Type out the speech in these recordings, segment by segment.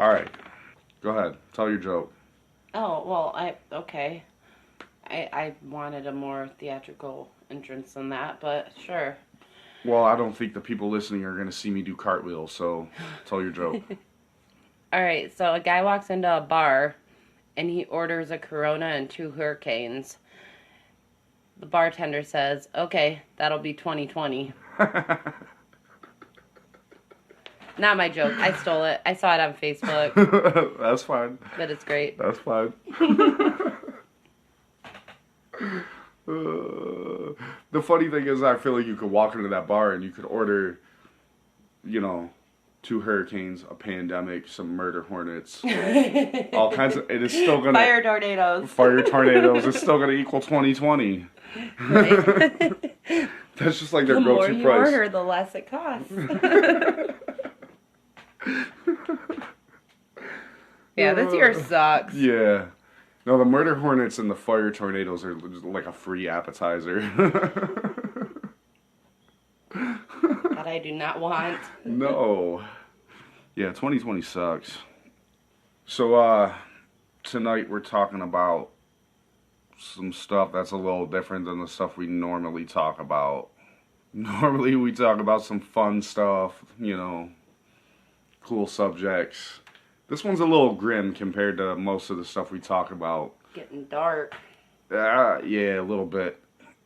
All right. Go ahead. Tell your joke. Oh, well, okay. I wanted a more theatrical entrance than that, but sure. Well, I don't think the people listening are going to see me do cartwheels, so tell your joke. All right, so a guy walks into a bar and he orders a Corona and 2 Hurricanes. The bartender says, "Okay, that'll be 2020." Not my joke. I stole it. I saw it on Facebook. That's fine. But it's great. That's fine. The funny thing is, I feel like you could walk into that bar and you could order, 2 hurricanes, a pandemic, some murder hornets, all kinds of. It is still gonna Fire tornadoes. Fire tornadoes. It's still gonna equal 2020. Right? That's just like their The more go-to you price. order, the less it costs. Yeah, this year sucks. Yeah. No, the murder hornets and the fire tornadoes are just like a free appetizer. That I do not want. No. Yeah, 2020 sucks. So, tonight we're talking about some stuff that's a little different than the stuff we normally talk about. Normally we talk about some fun stuff, cool subjects. This one's a little grim compared to most of the stuff we talk about. Getting dark. Yeah, a little bit.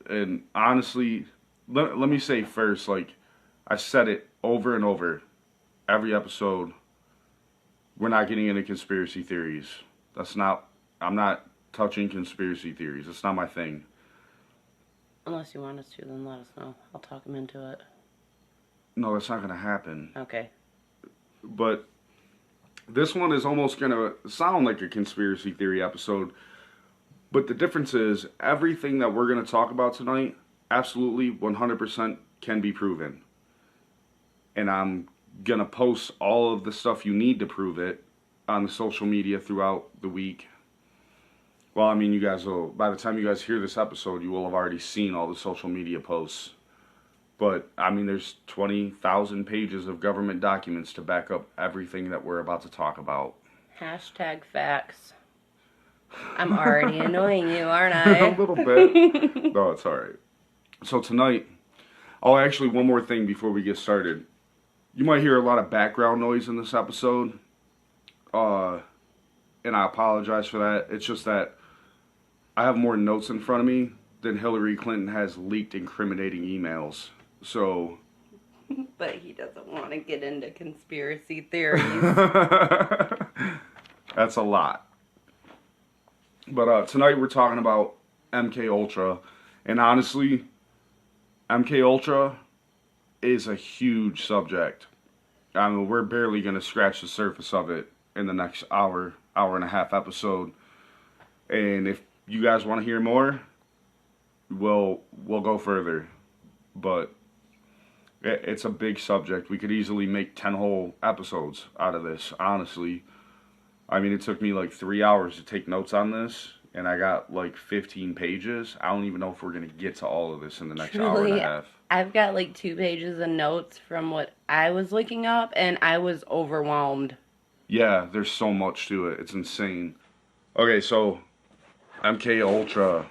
And honestly, let me say first, like, I said it over and over, every episode, we're not getting into conspiracy theories. I'm not touching conspiracy theories. It's not my thing. Unless you want us to, then let us know. I'll talk him into it. No, that's not going to happen. Okay. But this one is almost going to sound like a conspiracy theory episode. But the difference is, everything that we're going to talk about tonight, absolutely 100% can be proven. And I'm going to post all of the stuff you need to prove it on the social media throughout the week. Well, I mean, you guys will, by the time you guys hear this episode, you will have already seen all the social media posts. But, I mean, there's 20,000 pages of government documents to back up everything that we're about to talk about. Hashtag facts. I'm already annoying you, aren't I? A little bit. No, it's alright. So tonight, actually, one more thing before we get started. You might hear a lot of background noise in this episode. And I apologize for that. It's just that I have more notes in front of me than Hillary Clinton has leaked incriminating emails. So. But he doesn't want to get into conspiracy theories. That's a lot. But tonight we're talking about MK Ultra, and honestly, MK Ultra is a huge subject. I mean, we're barely going to scratch the surface of it in the next hour and a half episode. And if you guys want to hear more, we'll go further. But it's a big subject. We could easily make 10 whole episodes out of this, honestly. I mean, it took me like 3 hours to take notes on this, and I got like 15 pages. I don't even know if we're going to get to all of this in the next hour and a half. I've got like 2 pages of notes from what I was looking up, and I was overwhelmed. Yeah, there's so much to it. It's insane. Okay, so MK Ultra.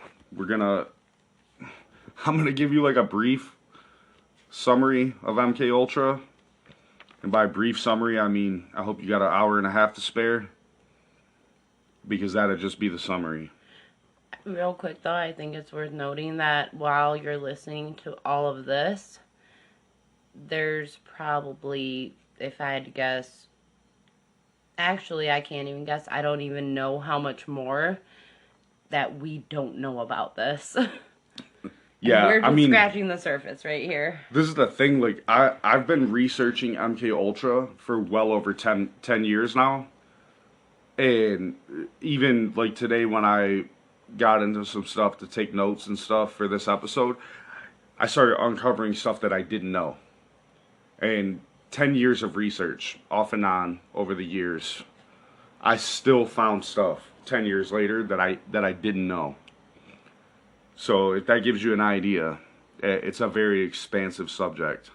I'm gonna give you like a brief summary of MK Ultra. And by brief summary, I mean I hope you got an hour and a half to spare, because that'd just be the summary. Real quick though, I think it's worth noting that while you're listening to all of this, there's probably, if I had to guess, actually I can't even guess, I don't even know how much more that we don't know about this. Yeah, we're just scratching the surface right here. This is the thing, like, I've been researching MK Ultra for well over 10 years now. And even, like, today when I got into some stuff to take notes and stuff for this episode, I started uncovering stuff that I didn't know. And 10 years of research, off and on, over the years, I still found stuff 10 years later that I didn't know. So if that gives you an idea, it's a very expansive subject.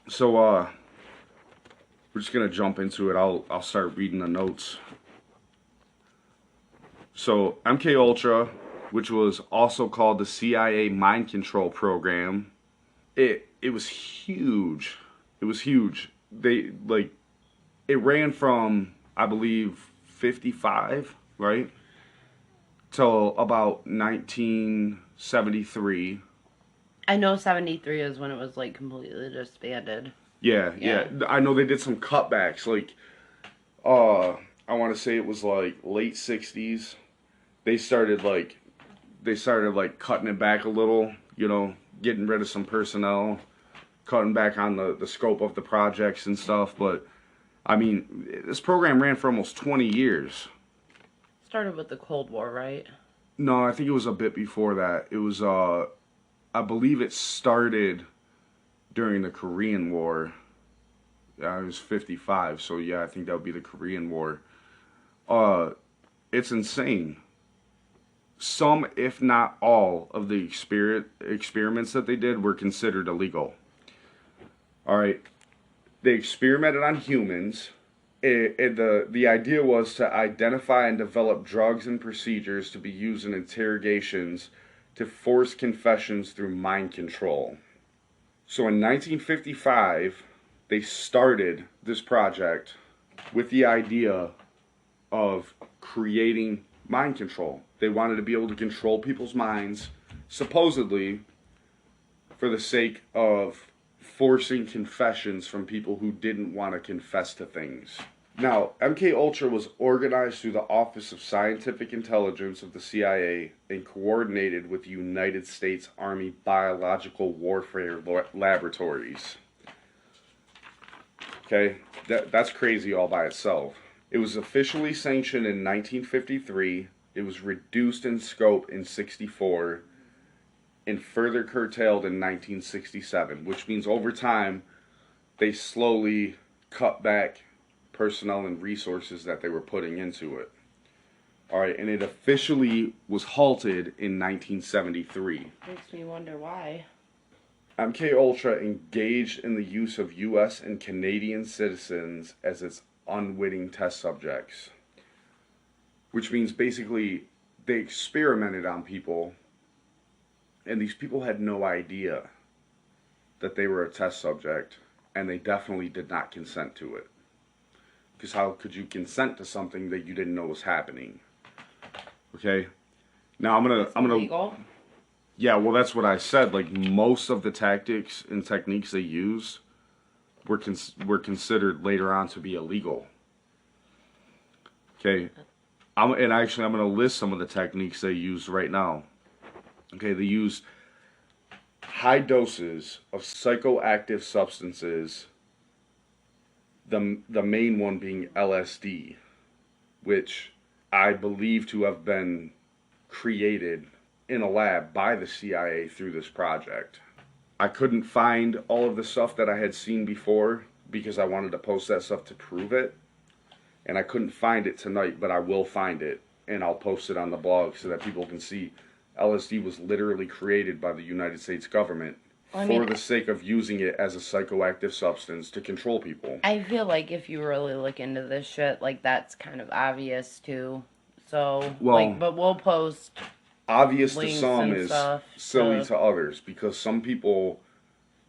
So We're just gonna jump into it. I'll start reading the notes. So MK Ultra, which was also called the CIA mind control program, it was huge. It was huge. It ran from, I believe, 55, right, till about 1973. I know 73 is when it was like completely disbanded. Yeah, Yeah. I know they did some cutbacks. Uh, I want to say it was like late 60s. They started cutting it back a little, getting rid of some personnel, cutting back on the scope of the projects and stuff. But I mean, this program ran for almost 20 years. Started with the Cold War, right? No, I think it was a bit before that. It was I believe it started during the Korean War. It was 55, so yeah, I think that would be the Korean War. Uh, it's insane. Some, if not all, of the experiments that they did were considered illegal. All right, they experimented on humans. The idea was to identify and develop drugs and procedures to be used in interrogations to force confessions through mind control. So in 1955, they started this project with the idea of creating mind control. They wanted to be able to control people's minds, supposedly for the sake of forcing confessions from people who didn't want to confess to things. Now, MK Ultra was organized through the Office of Scientific Intelligence of the CIA and coordinated with the United States Army Biological Warfare Laboratories. Okay, that's crazy all by itself. It was officially sanctioned in 1953. It was reduced in scope in 64 and further curtailed in 1967, which means over time they slowly cut back personnel and resources that they were putting into it. All right, and it officially was halted in 1973. Makes me wonder why. MK Ultra engaged in the use of U.S. and Canadian citizens as its unwitting test subjects, which means basically they experimented on people, and these people had no idea that they were a test subject, and they definitely did not consent to it. Because how could you consent to something that you didn't know was happening? Okay. Now I'm gonna. Illegal. Yeah, well, that's what I said. Like most of the tactics and techniques they use were considered later on to be illegal. Okay. I'm going to list some of the techniques they use right now. Okay, they use high doses of psychoactive substances. The main one being LSD, which I believe to have been created in a lab by the CIA through this project. I couldn't find all of the stuff that I had seen before because I wanted to post that stuff to prove it. And I couldn't find it tonight, but I will find it and I'll post it on the blog so that people can see LSD was literally created by the United States government for the sake of using it as a psychoactive substance to control people. I feel like if you really look into this shit, like that's kind of obvious too. So, Well, but we'll post obvious to links some and is stuff silly to others because some people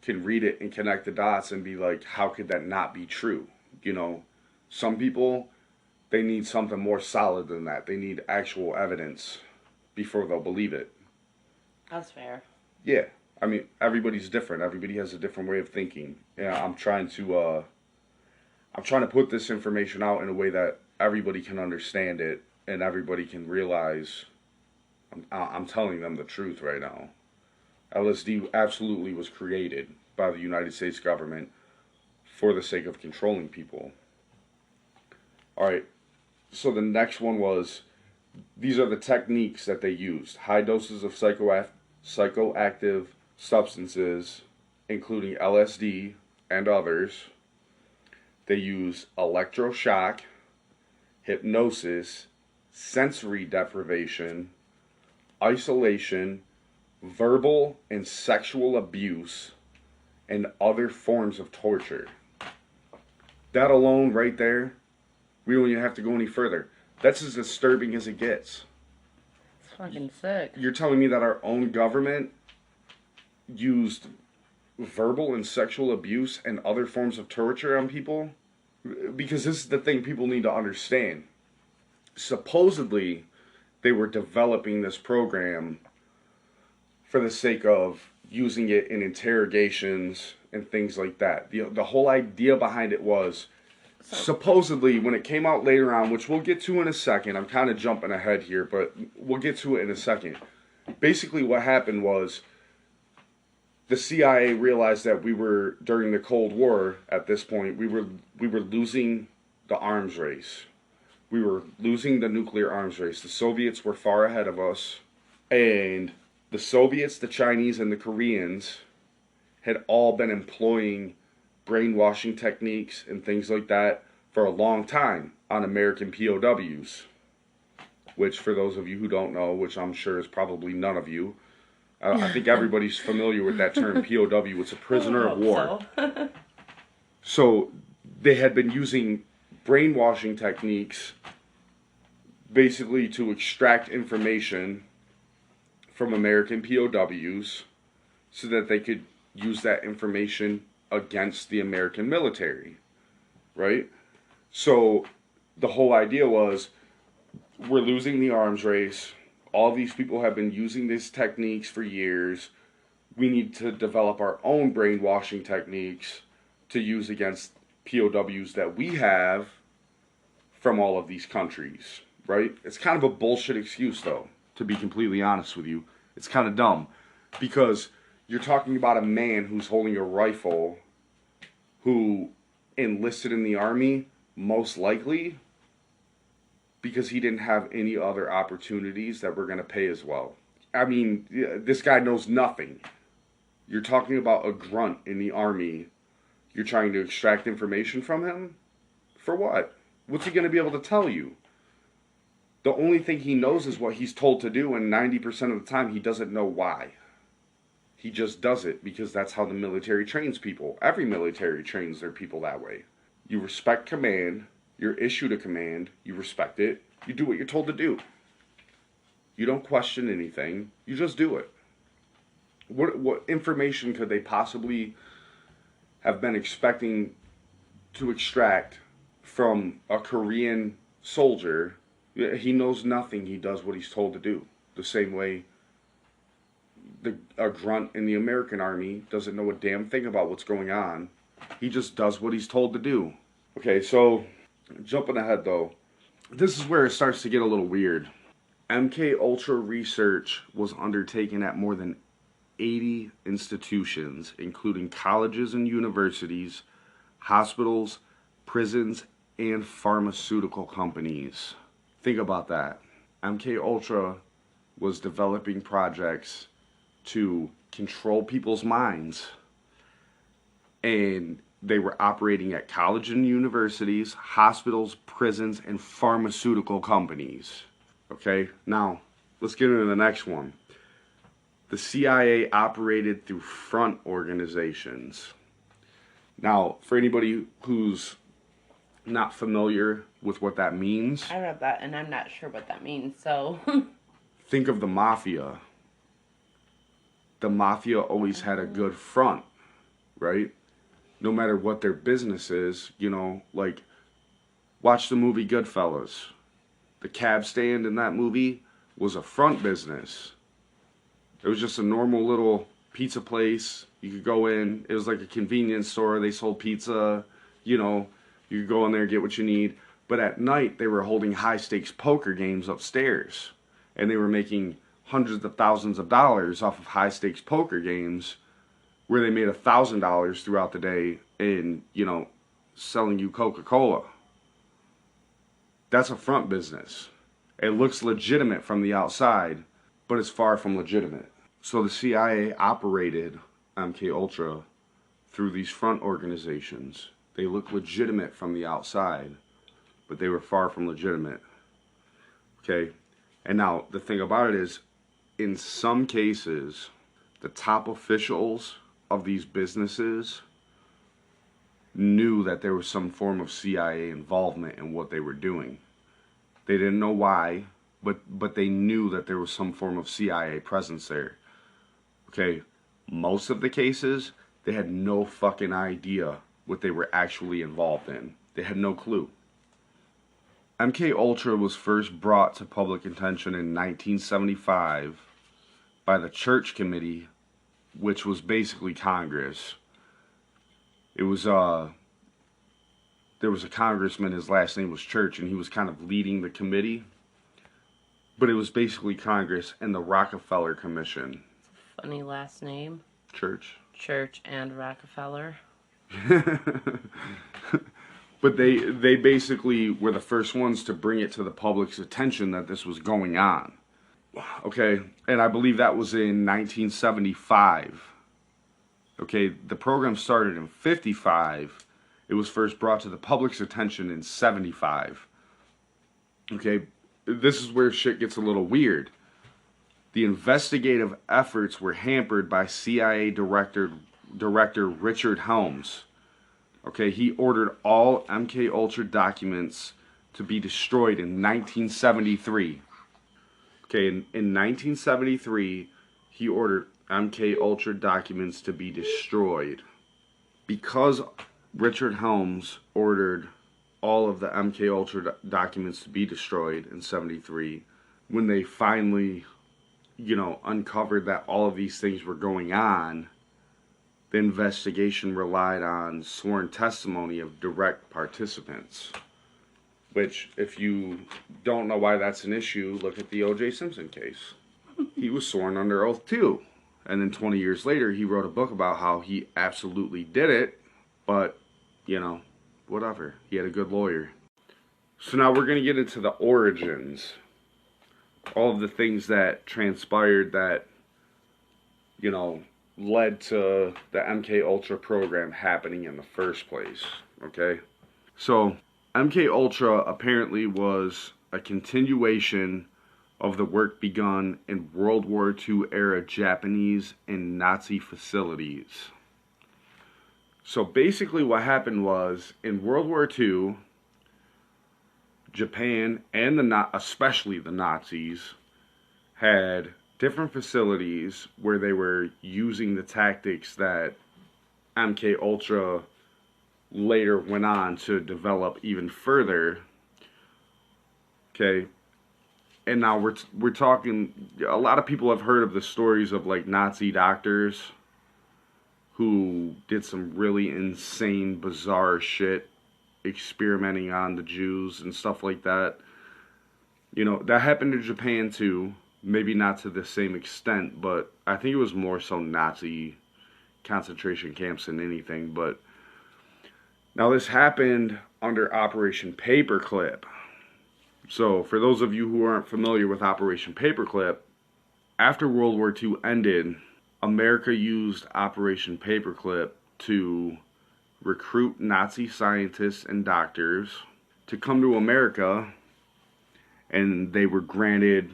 can read it and connect the dots and be like, how could that not be true? Some people, they need something more solid than that. They need actual evidence before they'll believe it. That's fair. Yeah. I mean, everybody's different. Everybody has a different way of thinking. Yeah, I'm trying to put this information out in a way that everybody can understand it and everybody can realize I'm telling them the truth right now. LSD absolutely was created by the United States government for the sake of controlling people. All right. So the next one was, these are the techniques that they used. High doses of psychoactive substances, including LSD and others. They use electroshock, hypnosis, sensory deprivation, isolation, verbal and sexual abuse, and other forms of torture. That alone, right there, we don't even have to go any further. That's as disturbing as it gets. It's fucking sick. You're telling me that our own government used verbal and sexual abuse and other forms of torture on people? Because this is the thing people need to understand. Supposedly, they were developing this program for the sake of using it in interrogations and things like that. The whole idea behind it was supposedly when it came out later on, which we'll get to in a second. I'm kind of jumping ahead here, but we'll get to it in a second. Basically, what happened was the CIA realized that we were during the Cold War. At this point, we were losing the arms race. We were losing the nuclear arms race. The Soviets were far ahead of us, and the Soviets, the Chinese, and the Koreans had all been employing brainwashing techniques and things like that for a long time on American POWs. Which, for those of you who don't know, which I'm sure is probably none of you, I think everybody's familiar with that term POW. It's a prisoner of war. So they had been using brainwashing techniques basically to extract information from American POWs so that they could use that information against the American military, right? So the whole idea was we're losing the arms race. All these people have been using these techniques for years. We need to develop our own brainwashing techniques to use against POWs that we have from all of these countries, right? It's kind of a bullshit excuse, though, to be completely honest with you. It's kind of dumb because you're talking about a man who's holding a rifle who enlisted in the army, most likely because he didn't have any other opportunities that were going to pay as well. I mean, this guy knows nothing. You're talking about a grunt in the army. You're trying to extract information from him? For what? What's he going to be able to tell you? The only thing he knows is what he's told to do, and 90% of the time he doesn't know why. He just does it because that's how the military trains people. Every military trains their people that way. You respect command, you're issued a command, you respect it, you do what you're told to do. You don't question anything, you just do it. What information could they possibly have been expecting to extract from a Korean soldier? He knows nothing, he does what he's told to do. The same way a grunt in the American army doesn't know a damn thing about what's going on. He just does what he's told to do. Okay, so jumping ahead though, this is where it starts to get a little weird. MK Ultra research was undertaken at more than 80 institutions, including colleges and universities, hospitals, prisons, and pharmaceutical companies. Think about that. MK Ultra was developing projects to control people's minds, and they were operating at colleges and universities, hospitals, prisons, and pharmaceutical companies. Okay, now let's get into the next one. The CIA operated through front organizations. Now, for anybody who's not familiar with what that means, I read that and I'm not sure what that means, so. think of the mafia. The mafia always had a good front, right? No matter what their business is, you know, like, watch the movie Goodfellas. The cab stand in that movie was a front business. It was just a normal little pizza place. You could go in. It was like a convenience store. They sold pizza. You know, you could go in there and get what you need. But at night, they were holding high-stakes poker games upstairs. And they were making hundreds of thousands of dollars off of high-stakes poker games where they made $1,000 throughout the day in, you know, selling you Coca-Cola. That's a front business. It looks legitimate from the outside, but it's far from legitimate. So the CIA operated MK Ultra through these front organizations. They look legitimate from the outside, but they were far from legitimate. Okay? And now the thing about it is, in some cases, the top officials of these businesses knew that there was some form of CIA involvement in what they were doing. They didn't know why, but they knew that there was some form of CIA presence there. Okay, most of the cases, they had no fucking idea what they were actually involved in. They had no clue. MK Ultra was first brought to public attention in 1975 by the Church Committee, which was basically Congress. It was there was a congressman, his last name was Church, and he was kind of leading the committee. But it was basically Congress and the Rockefeller Commission. Funny last name. Church. Church and Rockefeller. But they basically were the first ones to bring it to the public's attention that this was going on. Okay, and I believe that was in 1975. Okay, the program started in 55. It was first brought to the public's attention in 75. Okay, this is where shit gets a little weird. The investigative efforts were hampered by CIA Director Richard Helms. Okay, he ordered all MK Ultra documents to be destroyed in 1973. Okay, in 1973, he ordered MK Ultra documents to be destroyed. Because Richard Helms ordered all of the MK Ultra documents to be destroyed in 73, when they finally, uncovered that all of these things were going on, the investigation relied on sworn testimony of direct participants. Which, if you don't know why that's an issue, look at the O.J. Simpson case. He was sworn under oath too. And then 20 years later, he wrote a book about how he absolutely did it, but, whatever. He had a good lawyer. So now we're going to get into the origins. All of the things that transpired that, led to the MK Ultra program happening in the first place. Okay? So, MK Ultra apparently was a continuation of the work begun in World War II era Japanese and Nazi facilities. So basically what happened was, in World War II, Japan and especially the Nazis had different facilities where they were using the tactics that MK Ultra later went on to develop even further. Okay, and now we're talking. A lot of people have heard of the stories of like Nazi doctors who did some really insane, bizarre shit, experimenting on the Jews and stuff like that. That happened in Japan too. Maybe not to the same extent, but I think it was more so Nazi concentration camps than anything. But now this happened under Operation Paperclip. So for those of you who aren't familiar with Operation Paperclip, after World War II ended, America used Operation Paperclip to recruit Nazi scientists and doctors to come to America, and they were granted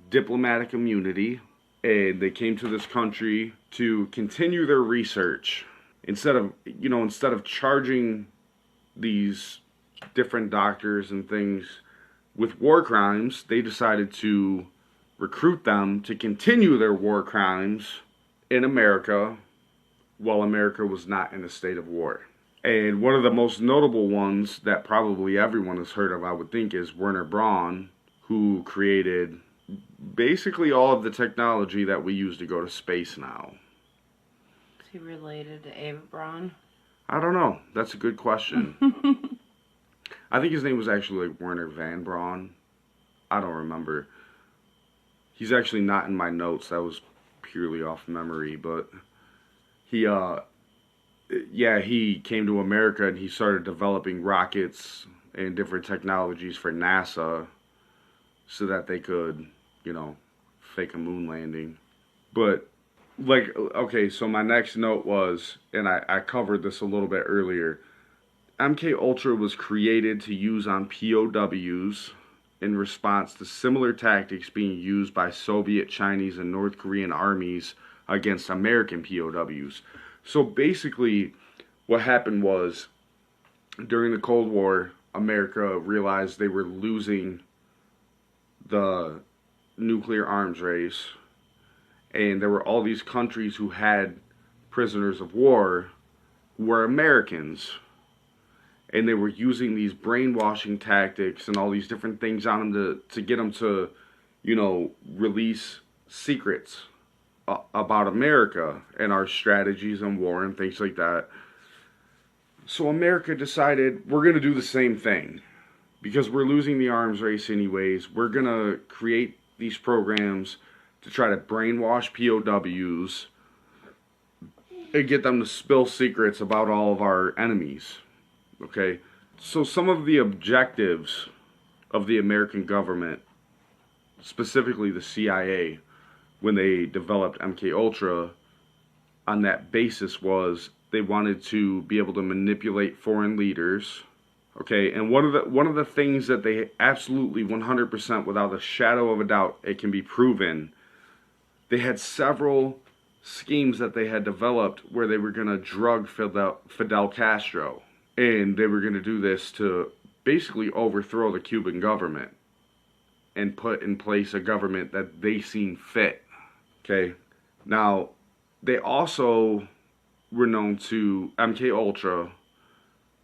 diplomatic immunity, and they came to this country to continue their research. Instead of charging these different doctors and things with war crimes, they decided to recruit them to continue their war crimes in America while America was not in a state of war. And one of the most notable ones that probably everyone has heard of, I would think, is Werner Braun, who created basically all of the technology that we use to go to space now. Is he related to Eva Braun? I don't know. That's a good question. I think his name was actually like Werner Van Braun. I don't remember. He's actually not in my notes. That was purely off memory. But he came to America and he started developing rockets and different technologies for NASA so that they could, fake a moon landing. But, okay, so my next note was, and I covered this a little bit earlier, MK Ultra was created to use on POWs in response to similar tactics being used by Soviet, Chinese, and North Korean armies against American POWs. So basically, what happened was during the Cold War, America realized they were losing the nuclear arms race, and there were all these countries who had prisoners of war who were Americans, and they were using these brainwashing tactics and all these different things on them to get them to, release secrets about America and our strategies in war and things like that. So America decided we're going to do the same thing because we're losing the arms race anyways. We're going to create these programs to try to brainwash POWs and get them to spill secrets about all of our enemies. Okay? So some of the objectives of the American government, specifically the CIA, when they developed MK Ultra, on that basis was they wanted to be able to manipulate foreign leaders. Okay, and one of the things that they absolutely 100% without a shadow of a doubt, it can be proven, they had several schemes that they had developed where they were going to drug Fidel Castro, and they were going to do this to basically overthrow the Cuban government and put in place a government that they seen fit. Okay, now they also were known to, MK Ultra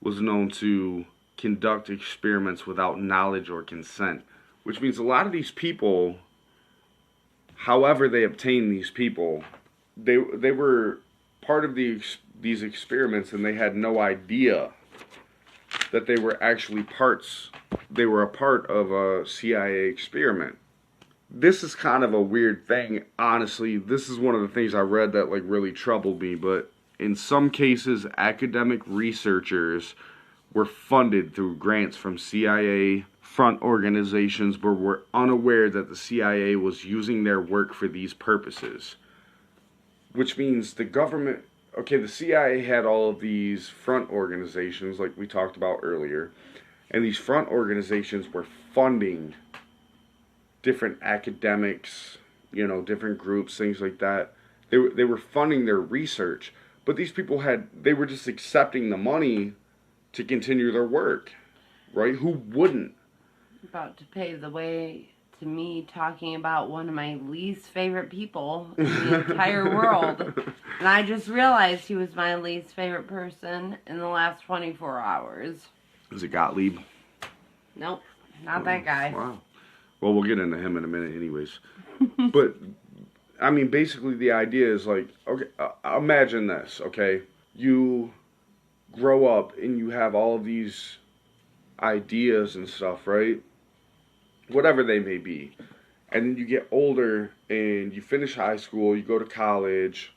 was known to conduct experiments without knowledge or consent, which means a lot of these people, however they obtained these people, they were part of these experiments, and they had no idea that they were actually they were a part of a CIA experiment. This is kind of a weird thing, honestly. This is one of the things I read that really troubled me, but in some cases, academic researchers were funded through grants from CIA front organizations, but were unaware that the CIA was using their work for these purposes. Which means the government, the CIA had all of these front organizations like we talked about earlier, and these front organizations were funding different academics, different groups, things like that. They were funding their research, but these people they were just accepting the money to continue their work, right? Who wouldn't? About to pave the way to me talking about one of my least favorite people in the entire world. And I just realized he was my least favorite person in the last 24 hours. Is it Gottlieb? Nope, not that guy. Wow. Well, we'll get into him in a minute anyways. But, I mean, basically the idea is imagine this, okay? You grow up and you have all of these ideas and stuff, right? Whatever they may be. And then you get older and you finish high school, you go to college,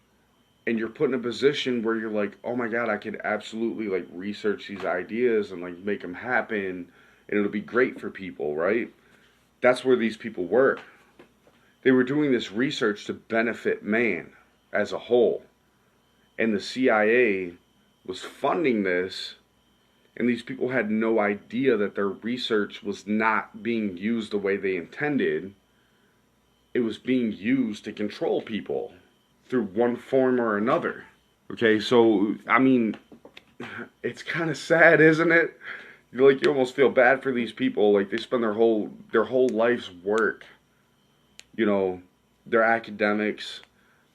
and you're put in a position where you're like, oh my God, I could absolutely research these ideas and make them happen, and it'll be great for people, right? That's where these people were. They were doing this research to benefit man as a whole. And the CIA was funding this, and these people had no idea that their research was not being used the way they intended. It was being used to control people through one form or another. Okay, so, I mean, it's kind of sad, isn't it? You almost feel bad for these people. They spend their whole life's work, they're academics,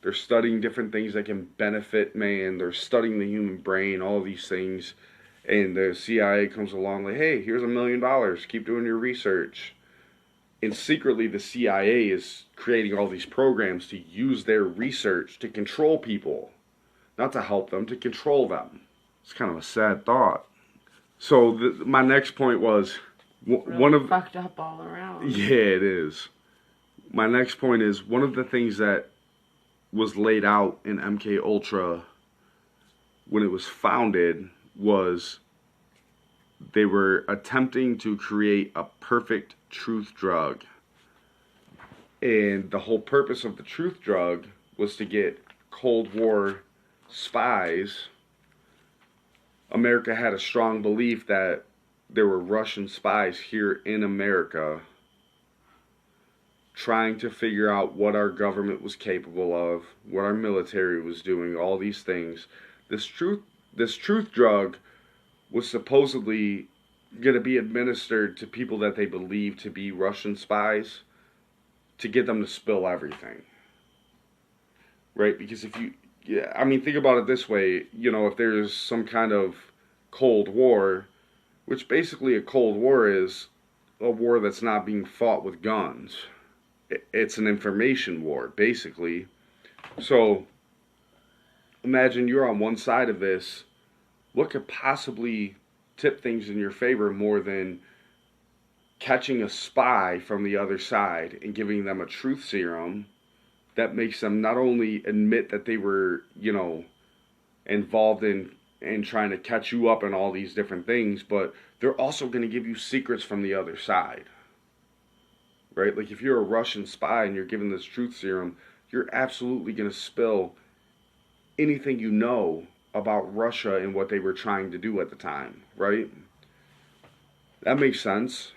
they're studying different things that can benefit man, they're studying the human brain, all these things, and the CIA comes along hey, here's $1 million, keep doing your research. And secretly the CIA is creating all these programs to use their research to control people, not to help them, to control them. It's kind of a sad thought. So my next point was one of fucked up all around. Yeah, it is. My next point is one of the things that was laid out in MK Ultra when it was founded was they were attempting to create a perfect truth drug. And the whole purpose of the truth drug was to get Cold War spies. America had a strong belief that there were Russian spies here in America trying to figure out what our government was capable of, what our military was doing, all these things. This truth drug was supposedly going to be administered to people that they believe to be Russian spies to get them to spill everything. Right? Because if you, yeah, I mean, think about it this way, you know, if there's some kind of Cold War, which basically a Cold War is a war that's not being fought with guns. It's an information war, basically. So imagine you're on one side of this. What could possibly tip things in your favor more than catching a spy from the other side and giving them a truth serum that makes them not only admit that they were, you know, involved in trying to catch you up in all these different things, but they're also going to give you secrets from the other side. Right? Like if you're a Russian spy and you're given this truth serum, you're absolutely going to spill anything you know about Russia and what they were trying to do at the time, right? That makes sense.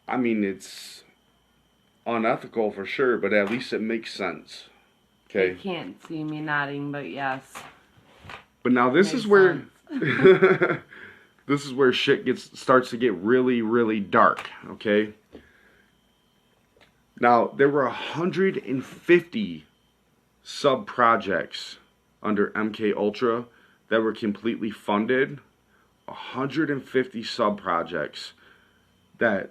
I mean, it's unethical for sure, but at least it makes sense. Okay? You can't see me nodding, but yes. But now this is where this is where shit starts to get really, really dark, okay? Now, there were 150 sub-projects under MK Ultra that were completely funded. 150 sub-projects that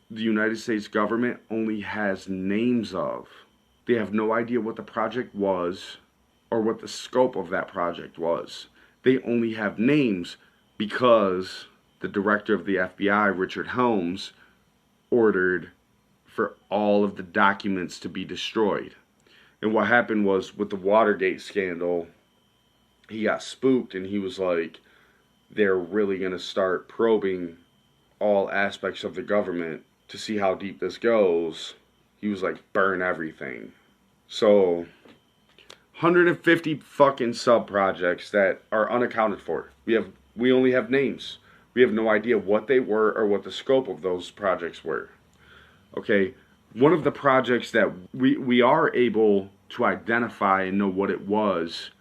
the United States government only has names of. They have no idea what the project was or what the scope of that project was. They only have names because the director of the FBI, Richard Helms, ordered for all of the documents to be destroyed. And what happened was with the Watergate scandal, he got spooked and he was like, they're really going to start probing all aspects of the government to see how deep this goes. He was like, burn everything. So 150 fucking sub-projects that are unaccounted for. We only have names. We have no idea what they were or what the scope of those projects were. Okay, one of the projects that we are able to identify and know what it was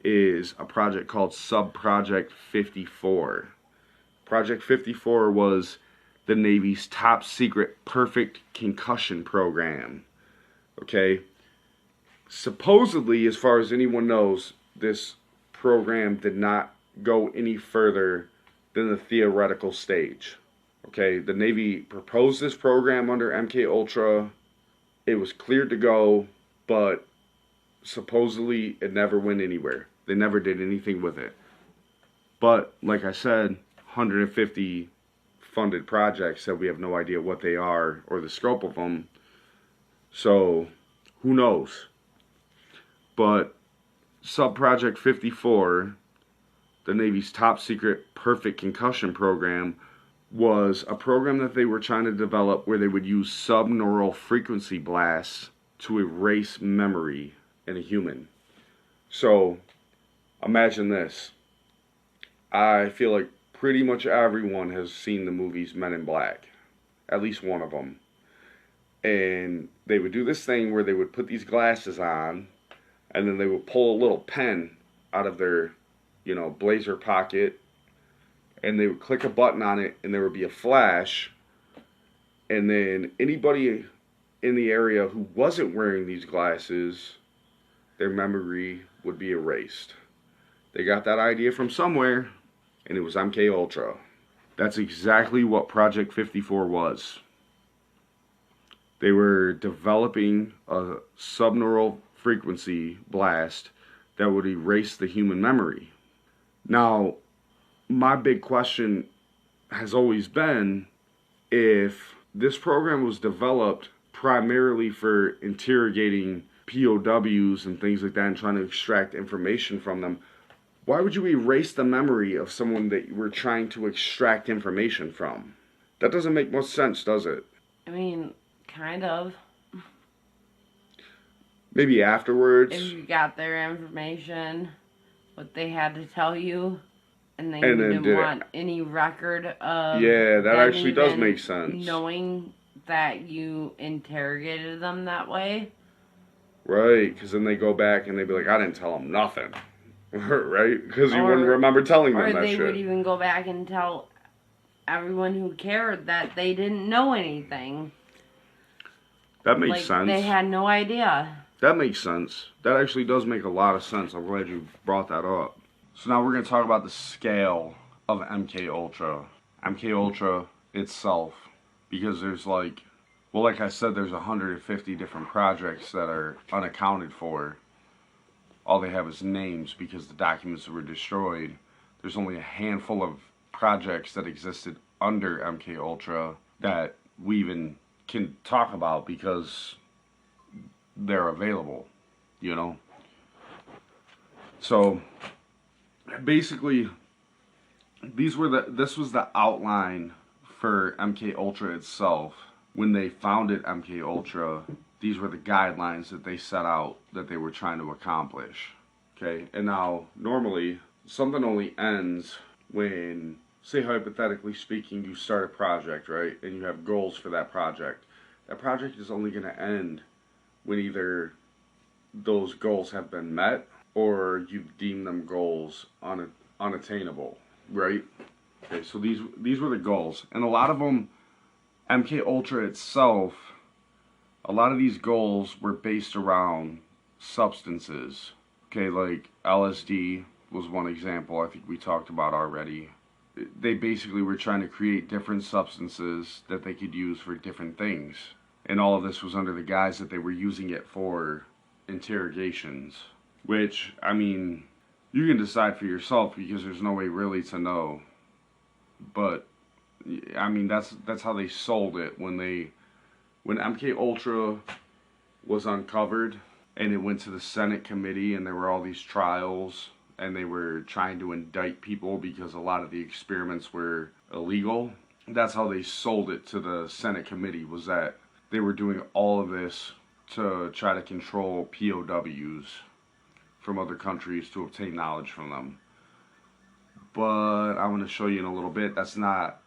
is a project called Sub-Project 54. Project 54 was the Navy's top secret perfect concussion program. Okay, supposedly, as far as anyone knows, this program did not go any further than the theoretical stage. Okay, the Navy proposed this program under MK Ultra. It was cleared to go, but supposedly it never went anywhere. They never did anything with it. But like I said, 150 funded projects that we have no idea what they are or the scope of them. So who knows? But Sub-Project 54, the Navy's top secret perfect concussion program, was a program that they were trying to develop where they would use subneural frequency blasts to erase memory in a human. So imagine this. I feel like pretty much everyone has seen the movies Men in Black. At least one of them. And they would do this thing where they would put these glasses on, and then they would pull a little pen out of their, blazer pocket, and they would click a button on it, and there would be a flash, and then anybody in the area who wasn't wearing these glasses, their memory would be erased. They got that idea from somewhere, and it was MK Ultra. That's exactly what Project 54 was. They were developing a subneural frequency blast that would erase the human memory. Now, my big question has always been, if this program was developed primarily for interrogating POWs and things like that and trying to extract information from them, why would you erase the memory of someone that you were trying to extract information from? That doesn't make much sense, does it? I mean, kind of. Maybe afterwards. If you got their information, what they had to tell you, and they And then didn't want any record of. Yeah, that them actually does even make sense. Knowing that you interrogated them that way. Right, because then they go back and they be like, I didn't tell them nothing. Right? Because you wouldn't Or remember telling them or that they would shit. even go back and tell everyone who cared that they didn't know anything. That makes Like, they sense. had no idea. That makes sense. That actually does make a lot of sense. I'm glad you brought that up. So now we're going to talk about the scale of MK Ultra. MK Ultra itself, because there's like, well, like I said, there's 150 different projects that are unaccounted for. All they have is names because the documents were destroyed. There's only a handful of projects that existed under MK Ultra that we even can talk about because they're available, you know. So basically, this was the outline for MK Ultra itself. When they founded MK Ultra, these were the guidelines that they set out that they were trying to accomplish. Okay, and now normally something only ends when, say, hypothetically speaking, you start a project, right, and you have goals for that project. That project is only going to end when either those goals have been met or you deem them goals unattainable, right? Okay, so these were the goals, and a lot of them, MK Ultra itself, a lot of these goals were based around substances. Okay, like LSD was one example I think we talked about already. They basically were trying to create different substances that they could use for different things. And all of this was under the guise that they were using it for interrogations. Which, I mean, you can decide for yourself because there's no way really to know. But I mean, that's how they sold it when MK Ultra was uncovered and it went to the Senate committee and there were all these trials and they were trying to indict people because a lot of the experiments were illegal. That's how they sold it to the Senate committee, was that they were doing all of this to try to control POWs from other countries to obtain knowledge from them. But I'm going to show you in a little bit that's not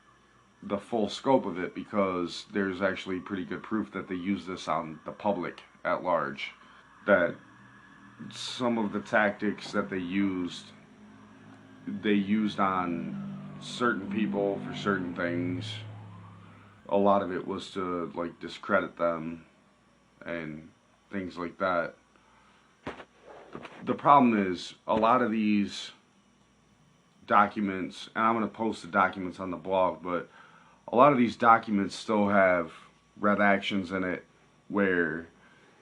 the full scope of it, because there's actually pretty good proof that they use this on the public at large. That some of the tactics that they used on certain people for certain things. A lot of it was to like discredit them and things like that. The problem is a lot of these documents, and I'm going to post the documents on the blog, but a lot of these documents still have redactions in it where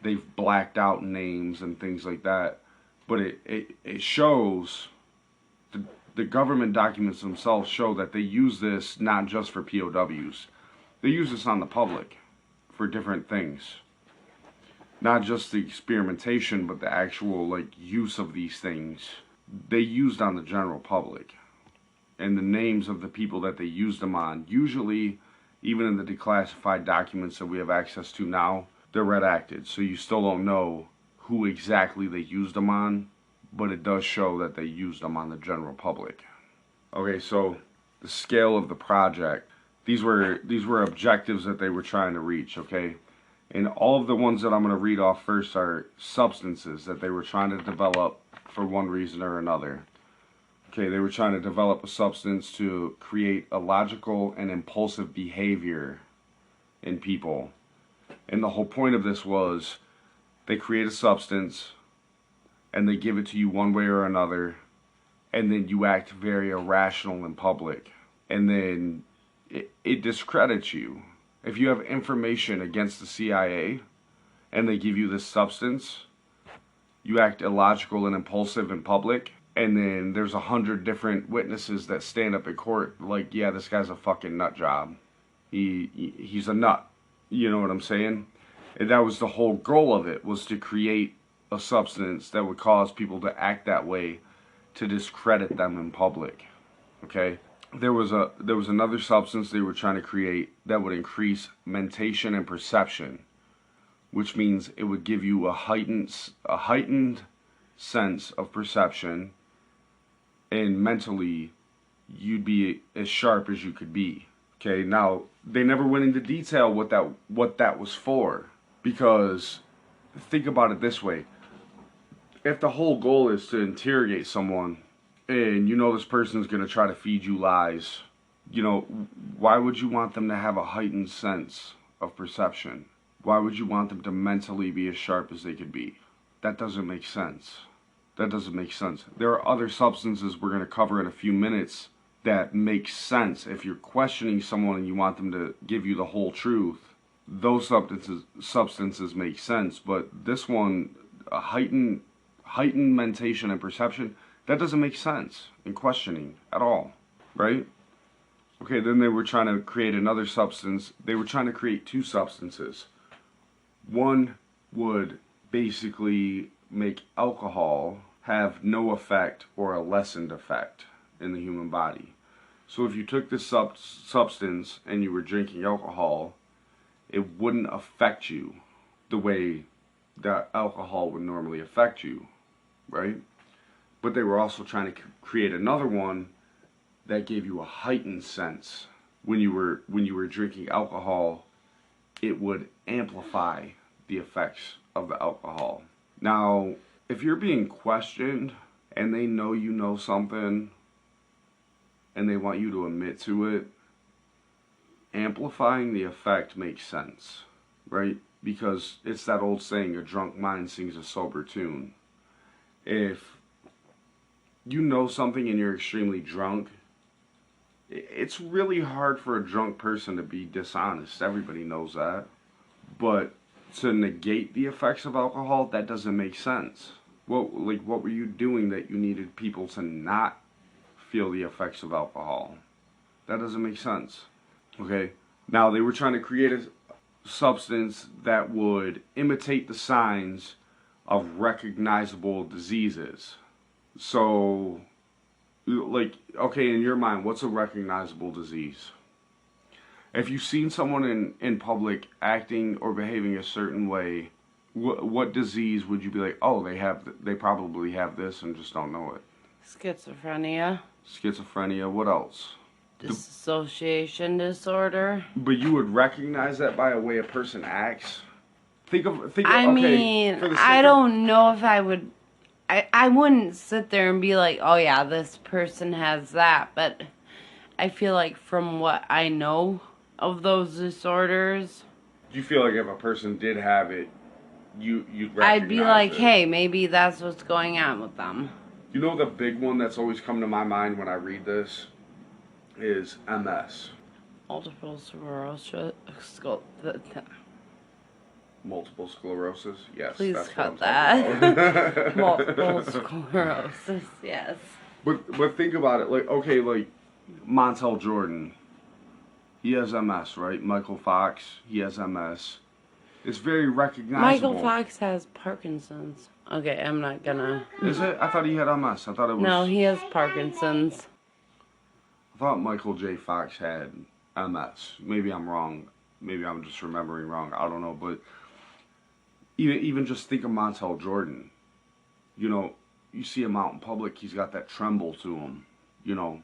they've blacked out names and things like that. But it shows, the government documents themselves show that they use this not just for POWs. They use this on the public for different things. Not just the experimentation, but the actual like use of these things. They used on the general public. And the names of the people that they used them on, usually, even in the declassified documents that we have access to now, they're redacted. So you still don't know who exactly they used them on, but it does show that they used them on the general public. Okay, so the scale of the project. These were objectives that they were trying to reach, okay? And all of the ones that I'm going to read off first are substances that they were trying to develop for one reason or another. Okay, they were trying to develop a substance to create a logical and impulsive behavior in people. And the whole point of this was they create a substance and they give it to you one way or another, and then you act very irrational in public. And then it discredits you. If you have information against the CIA and they give you this substance, you act illogical and impulsive in public, and then there's 100 different witnesses that stand up in court like, yeah, this guy's a fucking nut job. He's a nut. You know what I'm saying? And that was the whole goal of it, was to create a substance that would cause people to act that way, to discredit them in public. Okay? There was another substance they were trying to create that would increase mentation and perception, which means it would give you a heightened sense of perception, and mentally you'd be as sharp as you could be. Okay, now they never went into detail what that was for, because think about it this way. if the whole goal is to interrogate someone, and you know this person's going to try to feed you lies, you know, why would you want them to have a heightened sense of perception? Why would you want them to mentally be as sharp as they could be? That doesn't make sense. That doesn't make sense. There are other substances we're going to cover in a few minutes that make sense. If you're questioning someone and you want them to give you the whole truth, those substances make sense. But this one, a heightened mentation and perception, that doesn't make sense in questioning at all, right? Okay, then they were trying to create another substance. They were trying to create two substances. One would basically make alcohol have no effect or a lessened effect in the human body. So if you took this substance and you were drinking alcohol, it wouldn't affect you the way that alcohol would normally affect you, right? But they were also trying to create another one that gave you a heightened sense. When you were drinking alcohol, it would amplify the effects of the alcohol. Now, if you're being questioned and they know you know something and they want you to admit to it, amplifying the effect makes sense, right? Because it's that old saying, a drunk mind sings a sober tune. If you know something and you're extremely drunk, it's really hard for a drunk person to be dishonest. Everybody knows that. But to negate the effects of alcohol, that doesn't make sense. What were you doing that you needed people to not feel the effects of alcohol? That doesn't make sense. Okay? Now, they were trying to create a substance that would imitate the signs of recognizable diseases. So, like, okay, in your mind, what's a recognizable disease? If you've seen someone in public acting or behaving a certain way, what disease would you be like, oh, they probably have this and just don't know it? Schizophrenia. Schizophrenia, what else? Dissociation disorder. But you would recognize that by the way a person acts? I mean, I don't know if I would... I wouldn't sit there and be like, oh yeah, this person has that, but I feel like from what I know of those disorders... Do you feel like if a person did have it, you'd recognize I'd be like, it? hey, maybe that's what's going on with them. You know the big one that's always come to my mind when I read this is MS. Multiple sclerosis. Multiple sclerosis? Yes. Please that's cut what I'm that. Multiple sclerosis, yes. But think about it, like, okay, like Montel Jordan, he has MS, right? Michael Fox, he has MS. It's very recognizable. Michael Fox has Parkinson's. Okay, I'm not gonna... Is it? I thought he had MS. I thought it was... No, he has Parkinson's. I thought Michael J. Fox had MS. Maybe I'm wrong. Maybe I'm just remembering wrong. I don't know. But even just think of Montel Jordan. You know, you see him out in public, he's got that tremble to him. You know,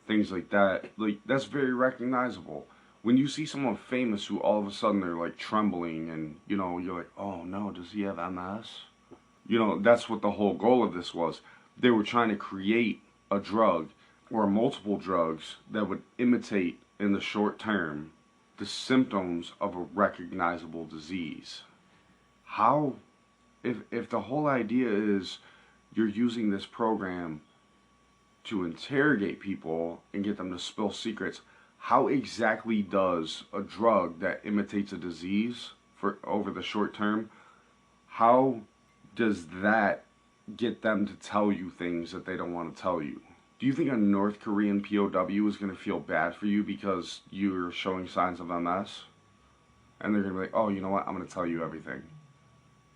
things like that. Like, that's very recognizable. When you see someone famous who all of a sudden they're like trembling and, you know, you're like, oh no, does he have MS? You know, that's what the whole goal of this was. They were trying to create a drug or multiple drugs that would imitate in the short term the symptoms of a recognizable disease. How, if the whole idea is you're using this program to interrogate people and get them to spill secrets, how exactly does a drug that imitates a disease for over the short term, how does that get them to tell you things that they don't want to tell you? Do you think a North Korean POW is going to feel bad for you because you're showing signs of MS? And they're going to be like, oh, you know what, I'm going to tell you everything.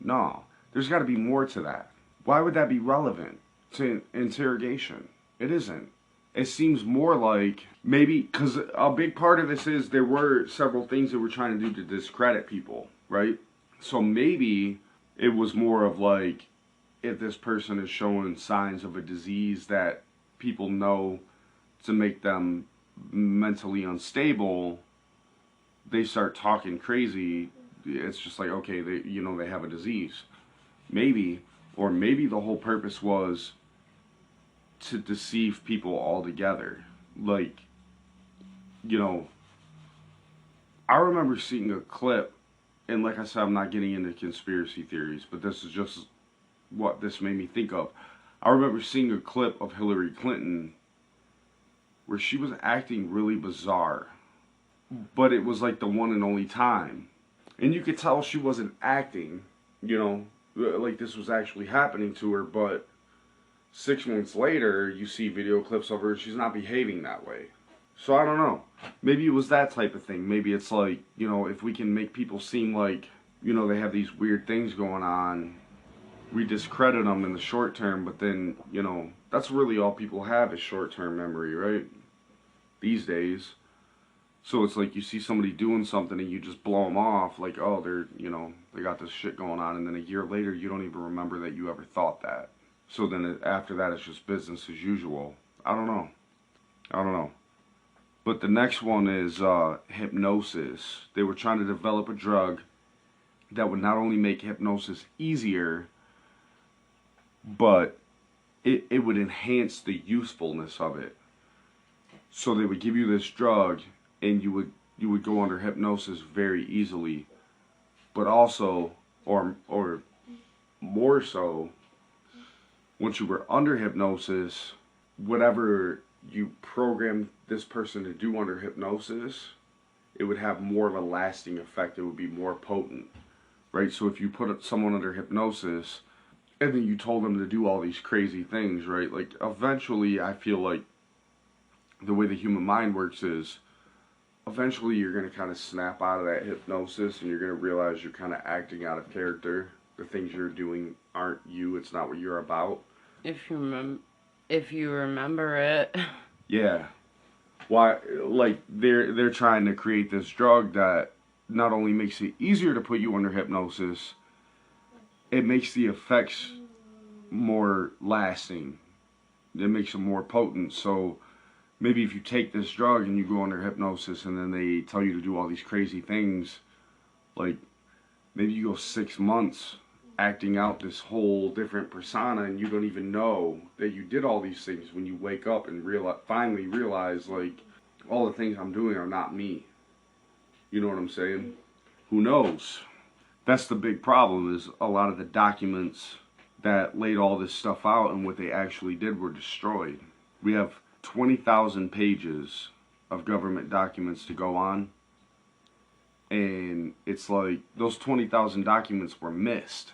No, there's got to be more to that. Why would that be relevant to interrogation? It isn't. It seems more like maybe, because a big part of this is there were several things that we're trying to do to discredit people, right? So maybe it was more of like, if this person is showing signs of a disease that people know to make them mentally unstable, they start talking crazy. It's just like, okay, they have a disease. Maybe. Or maybe the whole purpose was to deceive people altogether. Like, you know, I remember seeing a clip, and like I said, I'm not getting into conspiracy theories, but this is just what this made me think of. I remember seeing a clip of Hillary Clinton where she was acting really bizarre, but it was like the one and only time. And you could tell she wasn't acting, you know, like this was actually happening to her, but 6 months later, you see video clips of her, she's not behaving that way. So I don't know. Maybe it was that type of thing. Maybe it's like, you know, if we can make people seem like, you know, they have these weird things going on, we discredit them in the short term, but then, you know, that's really all people have is short-term memory, right? These days. So it's like you see somebody doing something and you just blow them off, like, oh, they're, you know, they got this shit going on, and then a year later you don't even remember that you ever thought that. So then after that it's just business as usual. I don't know. I don't know. But the next one is hypnosis. They were trying to develop a drug that would not only make hypnosis easier, but it would enhance the usefulness of it. So they would give you this drug, and you would go under hypnosis very easily, but also, or more so, once you were under hypnosis, whatever you programmed this person to do under hypnosis, it would have more of a lasting effect. It would be more potent, right? So if you put someone under hypnosis and then you told them to do all these crazy things, right? Like eventually, I feel like the way the human mind works is eventually you're going to kind of snap out of that hypnosis and you're going to realize you're kind of acting out of character. The things you're doing aren't you. It's not what you're about. If you remember it. Yeah. Why? Like they're trying to create this drug that not only makes it easier to put you under hypnosis, it makes the effects more lasting. It makes them more potent. So maybe if you take this drug and you go under hypnosis and then they tell you to do all these crazy things, like maybe you go 6 months acting out this whole different persona and you don't even know that you did all these things when you wake up and finally realize like all the things I'm doing are not me. You know what I'm saying? Who knows? That's the big problem, is a lot of the documents that laid all this stuff out and what they actually did were destroyed. We have 20,000 pages of government documents to go on, and it's like those 20,000 documents were missed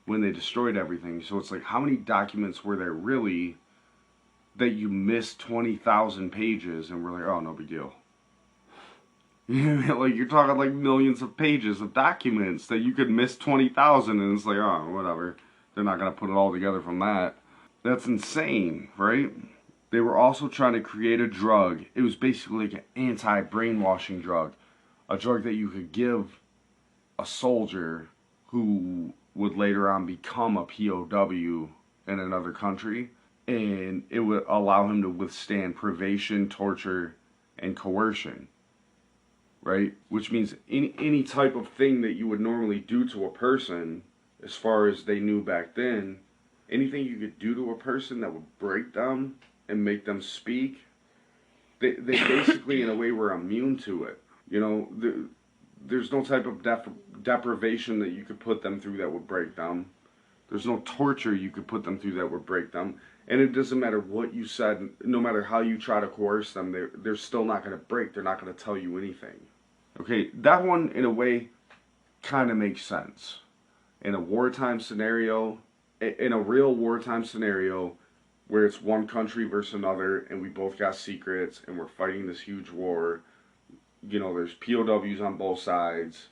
when they destroyed everything. So it's like, how many documents were there really that you missed 20,000 pages and we're like, oh, no big deal. Like you're talking like millions of pages of documents that you could miss 20,000 and it's like, oh, whatever. They're not going to put it all together from that. That's insane, right? They were also trying to create a drug. It was basically like an anti-brainwashing drug. A drug that you could give a soldier who would later on become a POW in another country. And it would allow him to withstand privation, torture, and coercion. Right? Which means any type of thing that you would normally do to a person, as far as they knew back then, anything you could do to a person that would break them and make them speak, they basically in a way were immune to it. You know, there's no type of deprivation that you could put them through that would break them. There's no torture you could put them through that would break them. And it doesn't matter what you said, no matter how you try to coerce them, they're still not going to break. They're not going to tell you anything. Okay, that one in a way kind of makes sense. In a wartime scenario, in a real wartime scenario, where it's one country versus another, and we both got secrets, and we're fighting this huge war. You know, there's POWs on both sides.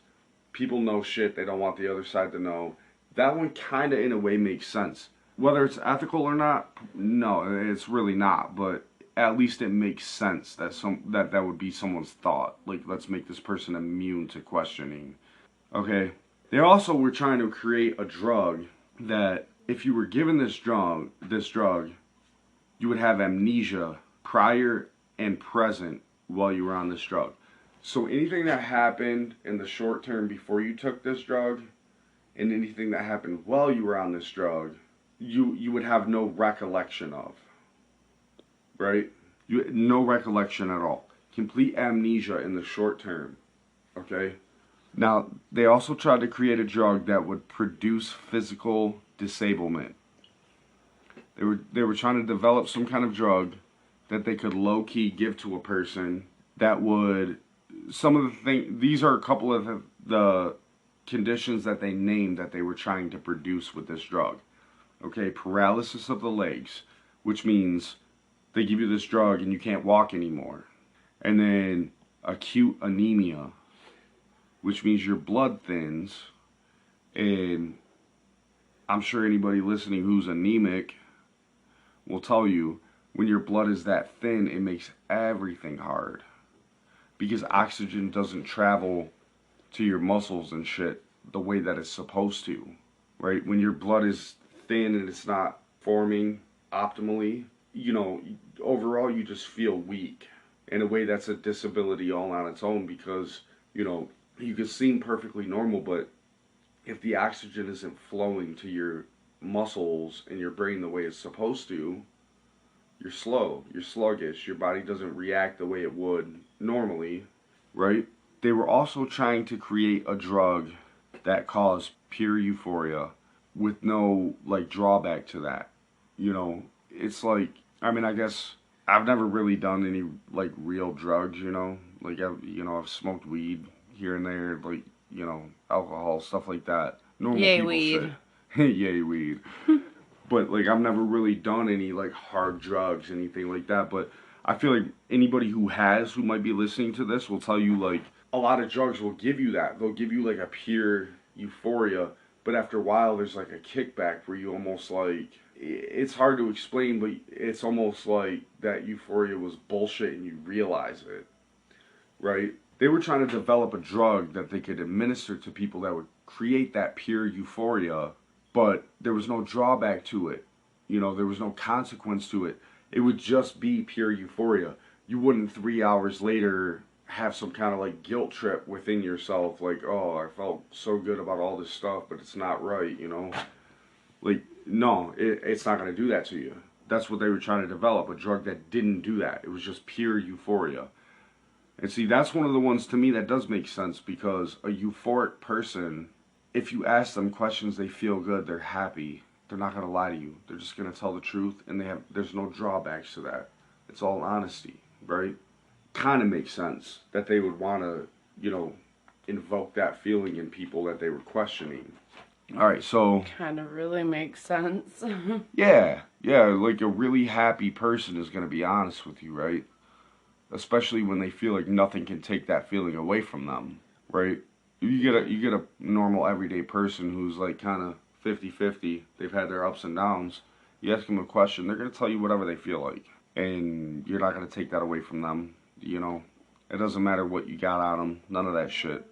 People know shit they don't want the other side to know. That one kind of, in a way, makes sense. Whether it's ethical or not, no, it's really not. But at least it makes sense that that would be someone's thought. Like, let's make this person immune to questioning. Okay. They also were trying to create a drug that, if you were given this drug, you would have amnesia prior and present while you were on this drug. So anything that happened in the short term before you took this drug, and anything that happened while you were on this drug, you would have no recollection of, right? You had no recollection at all. Complete amnesia in the short term, okay? Now, they also tried to create a drug that would produce physical disablement. They were trying to develop some kind of drug that they could low-key give to a person that would, some of the things, these are a couple of the conditions that they named that they were trying to produce with this drug. Okay, paralysis of the legs, which means they give you this drug and you can't walk anymore. And then acute anemia, which means your blood thins. And I'm sure anybody listening who's anemic will tell you when your blood is that thin, it makes everything hard. Because oxygen doesn't travel to your muscles and shit the way that it's supposed to. Right? When your blood is thin and it's not forming optimally, you know, overall you just feel weak. In a way, that's a disability all on its own because, you know, you can seem perfectly normal, but if the oxygen isn't flowing to your muscles and your brain the way it's supposed to, you're slow, you're sluggish, your body doesn't react the way it would normally, right? They were also trying to create a drug that caused pure euphoria with no, like, drawback to that. You know, it's like, I mean, I guess I've never really done any, like, real drugs, you know? Like, I've smoked weed here and there, like, you know, alcohol, stuff like that. Normal Yay, people weed. shit. Yay, weed. But, like, I've never really done any, like, hard drugs, anything like that. But I feel like anybody who might be listening to this, will tell you, like, a lot of drugs will give you that. They'll give you, like, a pure euphoria. But after a while, there's, like, a kickback where you almost, like, it's hard to explain, but it's almost like that euphoria was bullshit and you realize it, right? They were trying to develop a drug that they could administer to people that would create that pure euphoria, but there was no drawback to it. You know, there was no consequence to it. It would just be pure euphoria. You wouldn't 3 hours later have some kind of like guilt trip within yourself, like, oh, I felt so good about all this stuff, but it's not right, you know? Like, no, it's not going to do that to you. That's what they were trying to develop, a drug that didn't do that. It was just pure euphoria. And see, that's one of the ones to me that does make sense, because a euphoric person, if you ask them questions, they feel good, they're happy. They're not going to lie to you. They're just going to tell the truth, and there's no drawbacks to that. It's all honesty, right? Kind of makes sense that they would want to, you know, invoke that feeling in people that they were questioning. All right, so Kind of really makes sense. yeah, like a really happy person is going to be honest with you, right? Especially when they feel like nothing can take that feeling away from them, right? You get a normal everyday person who's like kind of 50-50. They've had their ups and downs. You ask them a question, they're going to tell you whatever they feel like, and you're not going to take that away from them. You know, it doesn't matter what you got on them, none of that shit.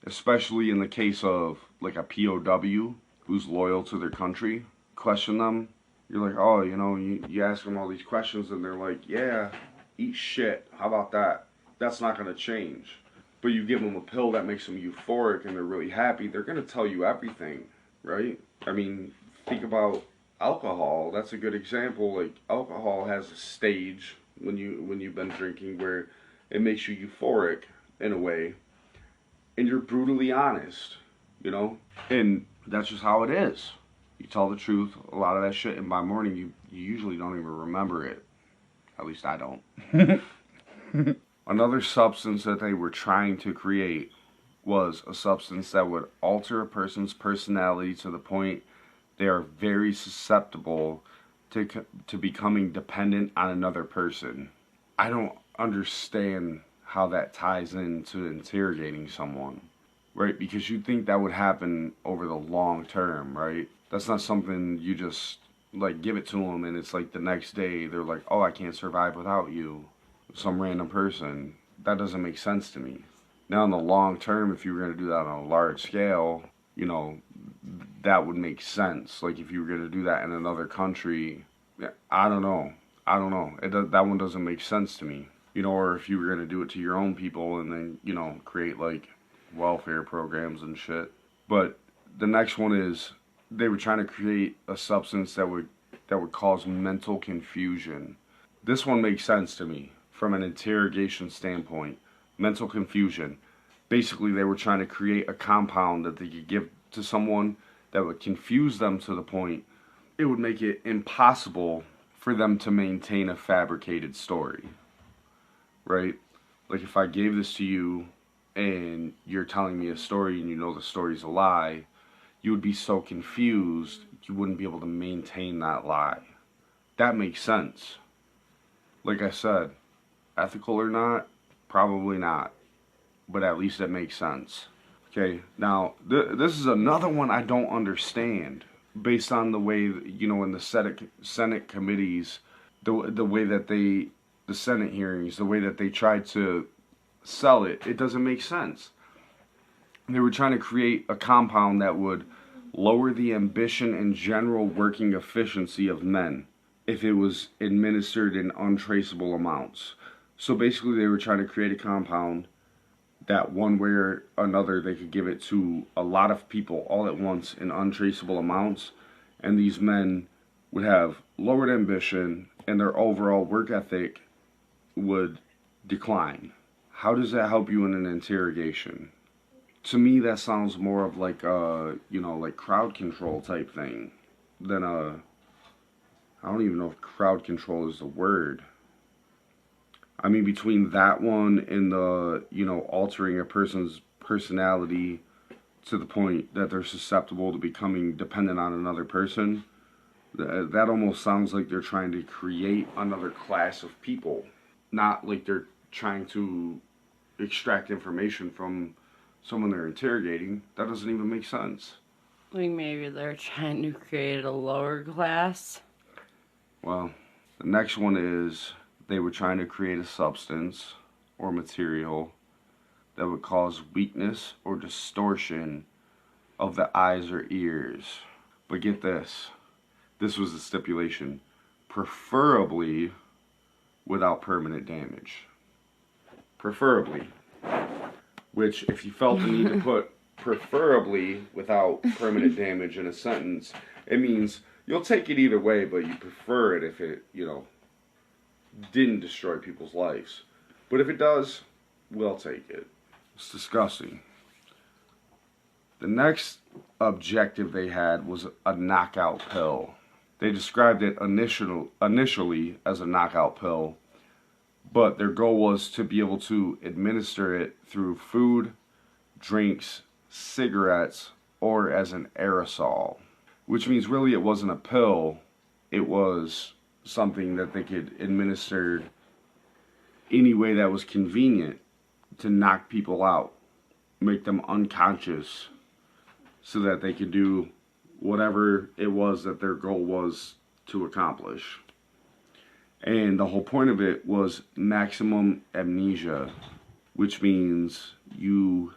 Especially in the case of like a POW who's loyal to their country. Question them, you're like, oh, you know, you ask them all these questions and they're like, yeah, eat shit, how about that? That's not going to change. But you give them a pill that makes them euphoric and they're really happy, they're going to tell you everything, right? I mean, think about alcohol. That's a good example. Like, alcohol has a stage when you've been drinking where it makes you euphoric in a way, and you're brutally honest, you know? And that's just how it is. You tell the truth, a lot of that shit, and by morning you usually don't even remember it. At least I don't. Another substance that they were trying to create was a substance that would alter a person's personality to the point they are very susceptible to becoming dependent on another person. I don't understand how that ties into interrogating someone, right? Because you think that would happen over the long term, right? That's not something you just like give it to them and it's like the next day they're like, oh, I can't survive without you, some random person. That doesn't make sense to me. Now in the long term, if you were going to do that on a large scale, you know, that would make sense. Like if you were going to do that in another country, I don't know. That one doesn't make sense to me. You know, or if you were going to do it to your own people and then, you know, create like welfare programs and shit. But The next one is they were trying to create a substance that would cause mental confusion. This one makes sense to me from an interrogation standpoint. Mental confusion. Basically, they were trying to create a compound that they could give to someone that would confuse them to the point it would make it impossible for them to maintain a fabricated story. Right? Like if I gave this to you and you're telling me a story and you know the story's a lie, you would be so confused you wouldn't be able to maintain that lie. That makes sense. Like I said, ethical or not, probably not. But at least it makes sense. Okay, now this is another one I don't understand based on the way, in the Senate committees, the way that the Senate hearings, the way that they tried to sell it, it doesn't make sense. They were trying to create a compound that would lower the ambition and general working efficiency of men if it was administered in untraceable amounts. So basically they were trying to create a compound that one way or another they could give it to a lot of people all at once in untraceable amounts, and these men would have lowered ambition and their overall work ethic would decline. How does that help you in an interrogation? To me, that sounds more of like like crowd control type thing than I don't even know if crowd control is the word. I mean, between that one and the, altering a person's personality to the point that they're susceptible to becoming dependent on another person, that almost sounds like they're trying to create another class of people. Not like they're trying to extract information from someone they're interrogating. That doesn't even make sense. Like maybe they're trying to create a lower class. Well, the next one is they were trying to create a substance or material that would cause weakness or distortion of the eyes or ears. But get this. This was the stipulation. Preferably without permanent damage. Preferably. Which, if you felt the need to put preferably without permanent damage in a sentence, it means you'll take it either way, but you prefer it if it, didn't destroy people's lives. But if it does, we'll take it. It's disgusting. The next objective they had was a knockout pill. They described it initially as a knockout pill, but their goal was to be able to administer it through food, drinks, cigarettes, or as an aerosol. Which means really it wasn't a pill, it was something that they could administer any way that was convenient to knock people out, make them unconscious, so that they could do whatever it was that their goal was to accomplish. And the whole point of it was maximum amnesia, which means you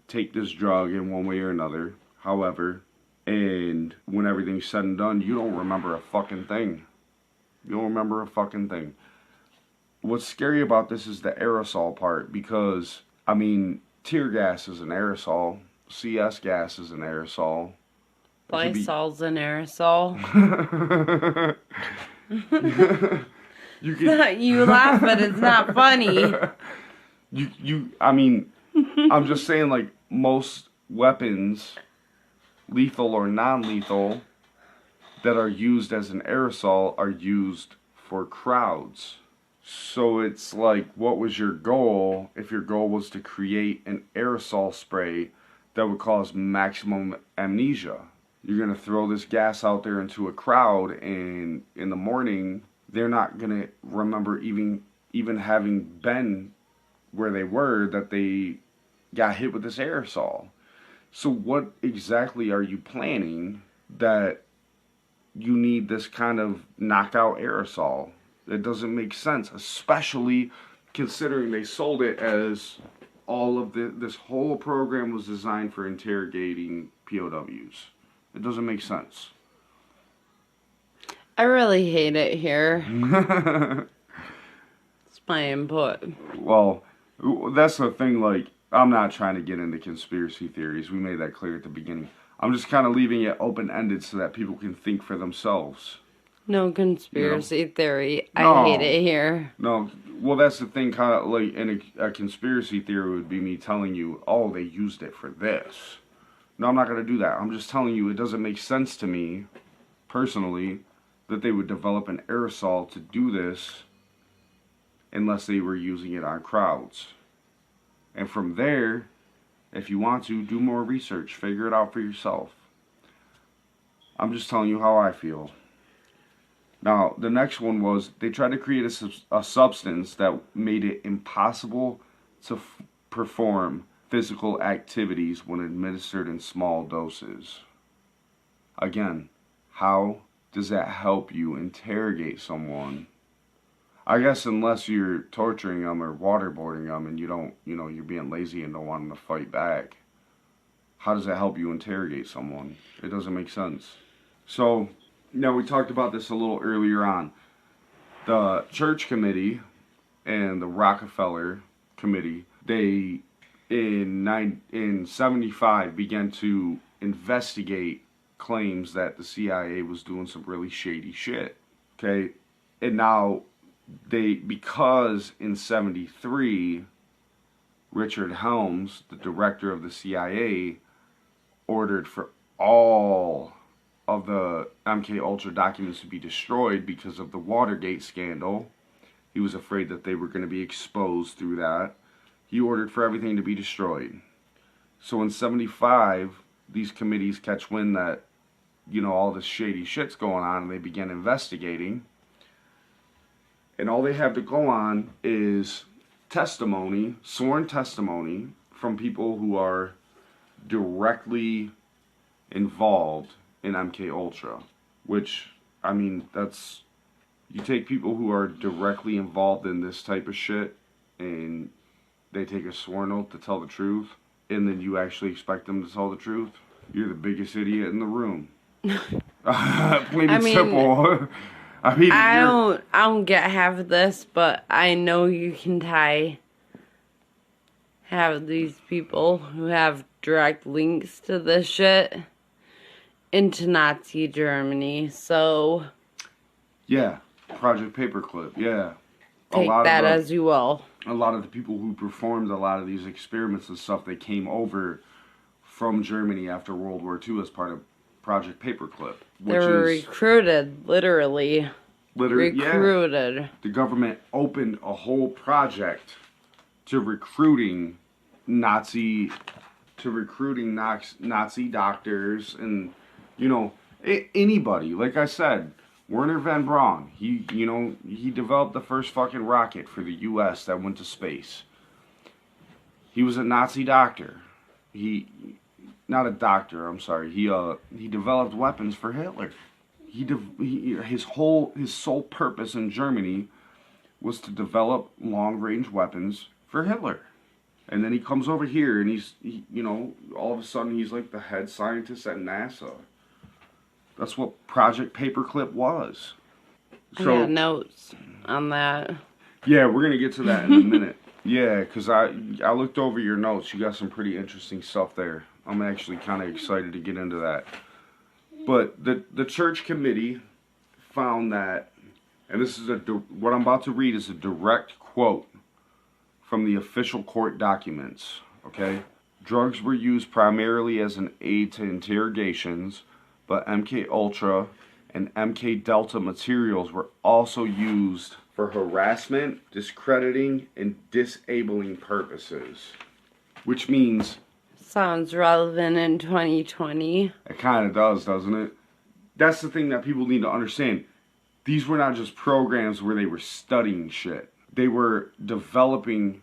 take this drug in one way or another, however, and when everything's said and done, you don't remember a fucking thing. You don't remember a fucking thing. What's scary about this is the aerosol part, because, tear gas is an aerosol, CS gas is an aerosol. Lysol's an aerosol. You laugh, but it's not funny. I'm just saying, like, most weapons, lethal or non-lethal, that are used as an aerosol are used for crowds. So it's like, what was your goal if your goal was to create an aerosol spray that would cause maximum amnesia? You're going to throw this gas out there into a crowd, and in the morning, they're not going to remember even having been where they were, that they got hit with this aerosol. So what exactly are you planning that you need this kind of knockout aerosol? It doesn't make sense, especially considering they sold it as all of this whole program was designed for interrogating POWs. It doesn't make sense. I really hate it here. It's my input. Well, that's the thing, like, I'm not trying to get into conspiracy theories. We made that clear at the beginning. I'm just kind of leaving it open-ended so that people can think for themselves. No conspiracy theory. I hate No, it here. no. Well, that's the thing. Kind of like in a conspiracy theory would be me telling you, oh, they used it for this. No, I'm not gonna do that. I'm just telling you, it doesn't make sense to me, personally, that they would develop an aerosol to do this unless they were using it on crowds. And from there, if you want to, do more research, figure it out for yourself. I'm just telling you how I feel. Now, the next one was they tried to create a substance that made it impossible to perform physical activities when administered in small doses. Again, how does that help you interrogate someone? I guess unless you're torturing them or waterboarding them and you don't, you're being lazy and don't want them to fight back. How does that help you interrogate someone? It doesn't make sense. So, now we talked about this a little earlier on. The church committee and the Rockefeller committee, they in 75 began to investigate claims that the CIA was doing some really shady shit. Okay? And now because in 73 Richard Helms, the director of the CIA, ordered for all of the MK Ultra documents to be destroyed because of the Watergate scandal. He was afraid that they were going to be exposed through that. He ordered for everything to be destroyed. So in 75, these committees catch wind that, all this shady shit's going on, and they begin investigating. And all they have to go on is testimony, sworn testimony, from people who are directly involved in MK Ultra, which, I mean, that's, you take people who are directly involved in this type of shit and they take a sworn oath to tell the truth, and then you actually expect them to tell the truth, you're the biggest idiot in the room. Plain and simple. I don't get half of this, but I know you can have these people who have direct links to this shit into Nazi Germany, so yeah, Project Paperclip, yeah. Take that as you will. A lot of the people who performed a lot of these experiments and stuff, they came over from Germany after World War II as part of Project Paperclip. They were recruited, literally recruited. Yeah. The government opened a whole project to recruiting Nazi doctors and, anybody. Like I said, Werner von Braun, he developed the first fucking rocket for the U.S. that went to space. He was a Nazi doctor. Not a doctor, I'm sorry. He developed weapons for Hitler. His sole purpose in Germany was to develop long-range weapons for Hitler. And then he comes over here and he's all of a sudden he's like the head scientist at NASA. That's what Project Paperclip was. So, I got notes on that. Yeah, we're going to get to that in a minute. Yeah, because I looked over your notes. You got some pretty interesting stuff there. I'm actually kind of excited to get into that. But the church committee found that, and this is what I'm about to read is a direct quote from the official court documents, okay? Drugs were used primarily as an aid to interrogations, but MK Ultra and MK Delta materials were also used for harassment, discrediting, and disabling purposes. Which means... Sounds relevant in 2020. It kind of does, doesn't it? That's the thing that people need to understand. These were not just programs where they were studying shit. They were developing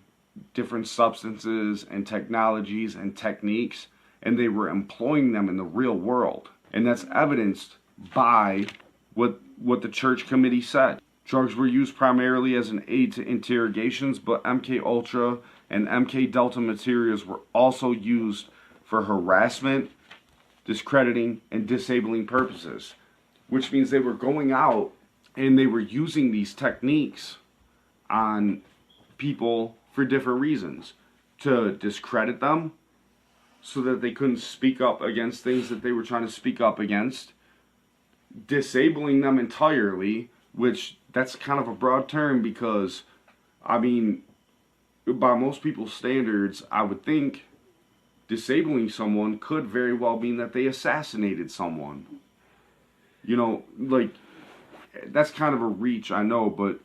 different substances and technologies and techniques, and they were employing them in the real world. And that's evidenced by what the church committee said. Drugs were used primarily as an aid to interrogations, but MK Ultra and MK Delta materials were also used for harassment, discrediting, and disabling purposes. Which means they were going out and they were using these techniques on people for different reasons. To discredit them, so that they couldn't speak up against things that they were trying to speak up against, disabling them entirely, which that's kind of a broad term because, I mean, by most people's standards, I would think disabling someone could very well mean that they assassinated someone. You know, like, that's kind of a reach, I know, but,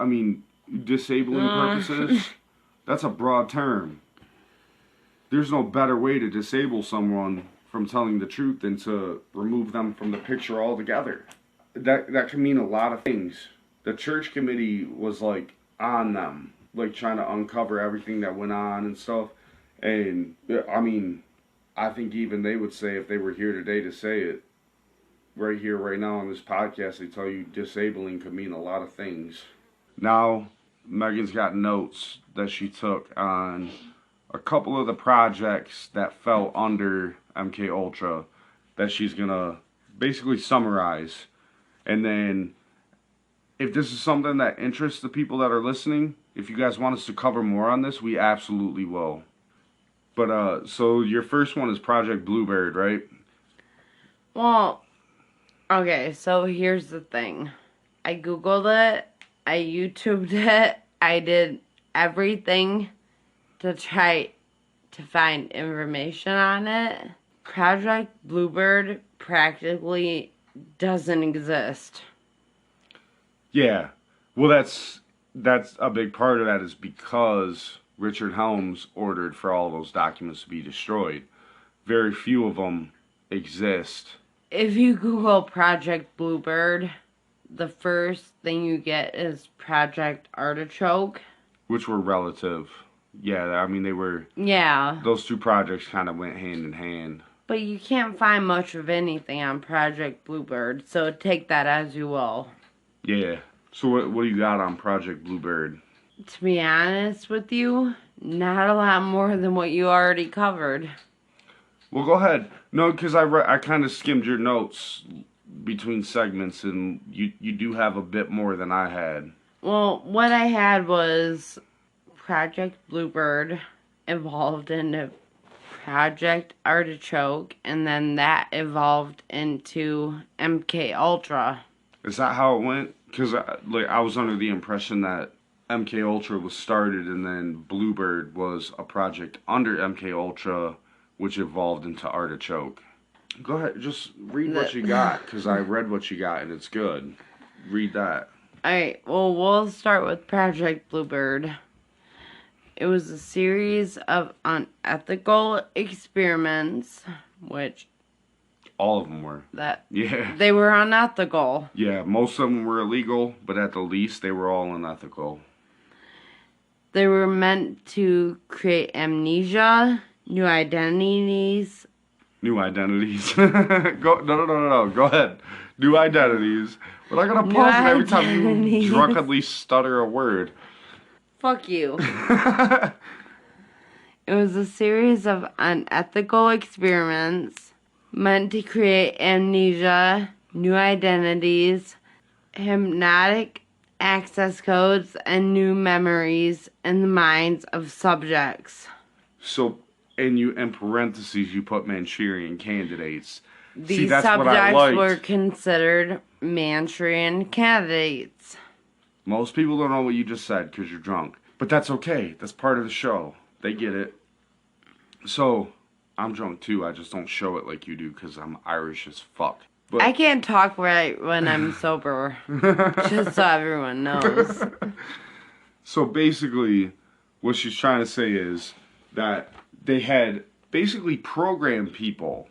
I mean, disabling purposes, that's a broad term. There's no better way to disable someone from telling the truth than to remove them from the picture altogether. That can mean a lot of things. The church committee was, like, on them, like, trying to uncover everything that went on and stuff. And, I mean, I think even they would say, if they were here today to say it, right here, right now on this podcast, they tell you disabling could mean a lot of things. Now, Megan's got notes that she took on a couple of the projects that fell under MK Ultra that she's gonna basically summarize. And then, if this is something that interests the people that are listening, if you guys want us to cover more on this, we absolutely will. But, so your first one is Project Bluebird, right? Well, okay, so here's the thing. I Googled it, I YouTubed it, I did everything to try to find information on it. Project Bluebird practically doesn't exist. Yeah. Well, that's a big part of that is because Richard Helms ordered for all those documents to be destroyed. Very few of them exist. If you Google Project Bluebird, the first thing you get is Project Artichoke. Which were relative. Yeah, I mean, they were... Yeah. Those two projects kind of went hand in hand. But you can't find much of anything on Project Bluebird, so take that as you will. Yeah. So what do you got on Project Bluebird? To be honest with you, not a lot more than what you already covered. Well, go ahead. No, because I kind of skimmed your notes between segments, and you do have a bit more than I had. Well, what I had was Project Bluebird evolved into Project Artichoke, and then that evolved into MK Ultra. Is that how it went? Because I was under the impression that MK Ultra was started, and then Bluebird was a project under MK Ultra, which evolved into Artichoke. Go ahead, just read what you got, because I read what you got, and it's good. Read that. Alright, well, we'll start with Project Bluebird. It was a series of unethical experiments, which... All of them were. Yeah. They were unethical. Yeah, most of them were illegal, but at the least, they were all unethical. They were meant to create amnesia, new identities. New identities. No. Go ahead. New identities. We're not going to pause it every time you drunkenly stutter a word. Fuck you. It was a series of unethical experiments meant to create amnesia, new identities, hypnotic access codes, and new memories in the minds of subjects. So, and you, in parentheses, you put Manchurian candidates. These subjects were considered Manchurian candidates. Most people don't know what you just said because you're drunk. But that's okay. That's part of the show. They get it. So, I'm drunk too. I just don't show it like you do because I'm Irish as fuck. But I can't talk right when I'm sober. Just so everyone knows. So basically, what she's trying to say is that they had basically programmed people.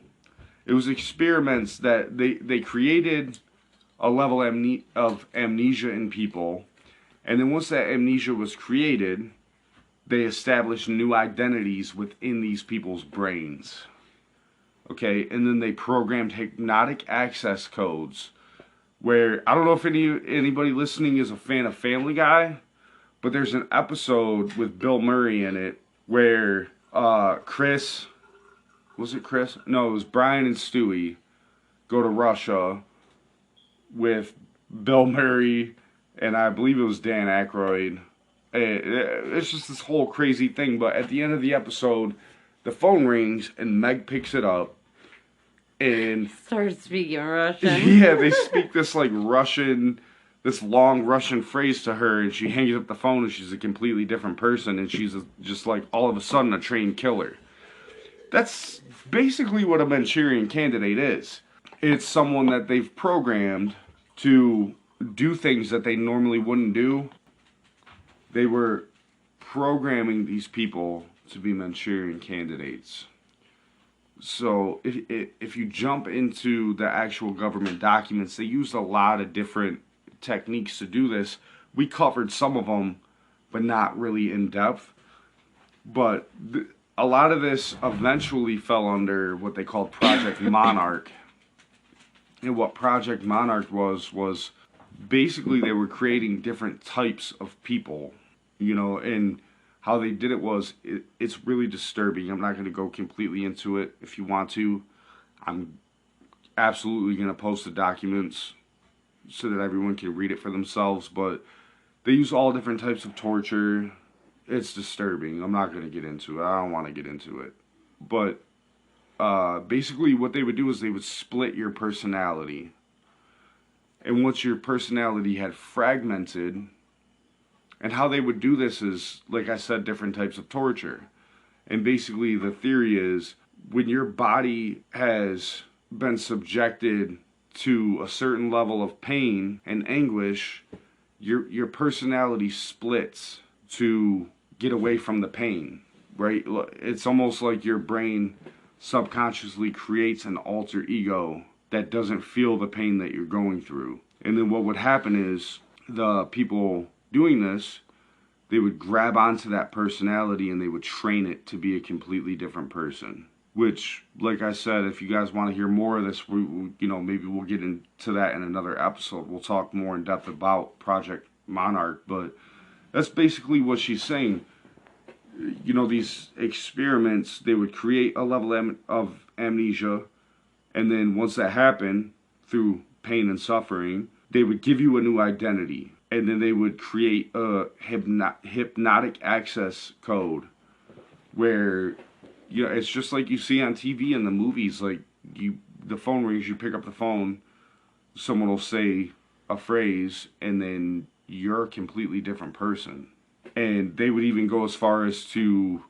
It was experiments that they created a level of amnesia in people. And then once that amnesia was created, they established new identities within these people's brains. Okay, and then they programmed hypnotic access codes where, I don't know if anybody listening is a fan of Family Guy, but there's an episode with Bill Murray in it where Chris, was it Chris? No, it was Brian and Stewie go to Russia with Bill Murray and I believe it was Dan Aykroyd. It's just this whole crazy thing, but at the end of the episode, The phone rings and Meg picks it up and Start speaking Russian. yeah, they speak this like Russian, this long Russian phrase to her, and she hangs up the phone and she's a completely different person, and she's just like all of a sudden a trained killer. That's basically what a Manchurian candidate is. It's someone that they've programmed to do things that they normally wouldn't do. They were programming these people to be Manchurian candidates. So if you jump into the actual government documents, they use a lot of different techniques to do this. We covered some of them, but not really in depth. But a lot of this eventually fell under what they called Project Monarch. And what Project Monarch was basically they were creating different types of people, and how they did it was, it's really disturbing. I'm not going to go completely into it. If you want to, I'm absolutely going to post the documents so that everyone can read it for themselves. But they use all different types of torture. It's disturbing. I'm not going to get into it. I don't want to get into it. But basically what they would do is they would split your personality. And once your personality had fragmented, and how they would do this is, like I said, different types of torture. And basically the theory is when your body has been subjected to a certain level of pain and anguish, your personality splits to get away from the pain, right? It's almost like your brain subconsciously creates an alter ego that doesn't feel the pain that you're going through. And then what would happen is the people doing this, they would grab onto that personality and they would train it to be a completely different person. Which, like I said, if you guys want to hear more of this, maybe we'll get into that in another episode. We'll talk more in depth about Project Monarch, but that's basically what she's saying. These experiments, they would create a level of amnesia, and then once that happened, through pain and suffering, they would give you a new identity, and then they would create a hypnotic access code where, it's just like you see on TV and the movies. Like, the phone rings, you pick up the phone, someone will say a phrase, and then you're a completely different person. And they would even go as far as to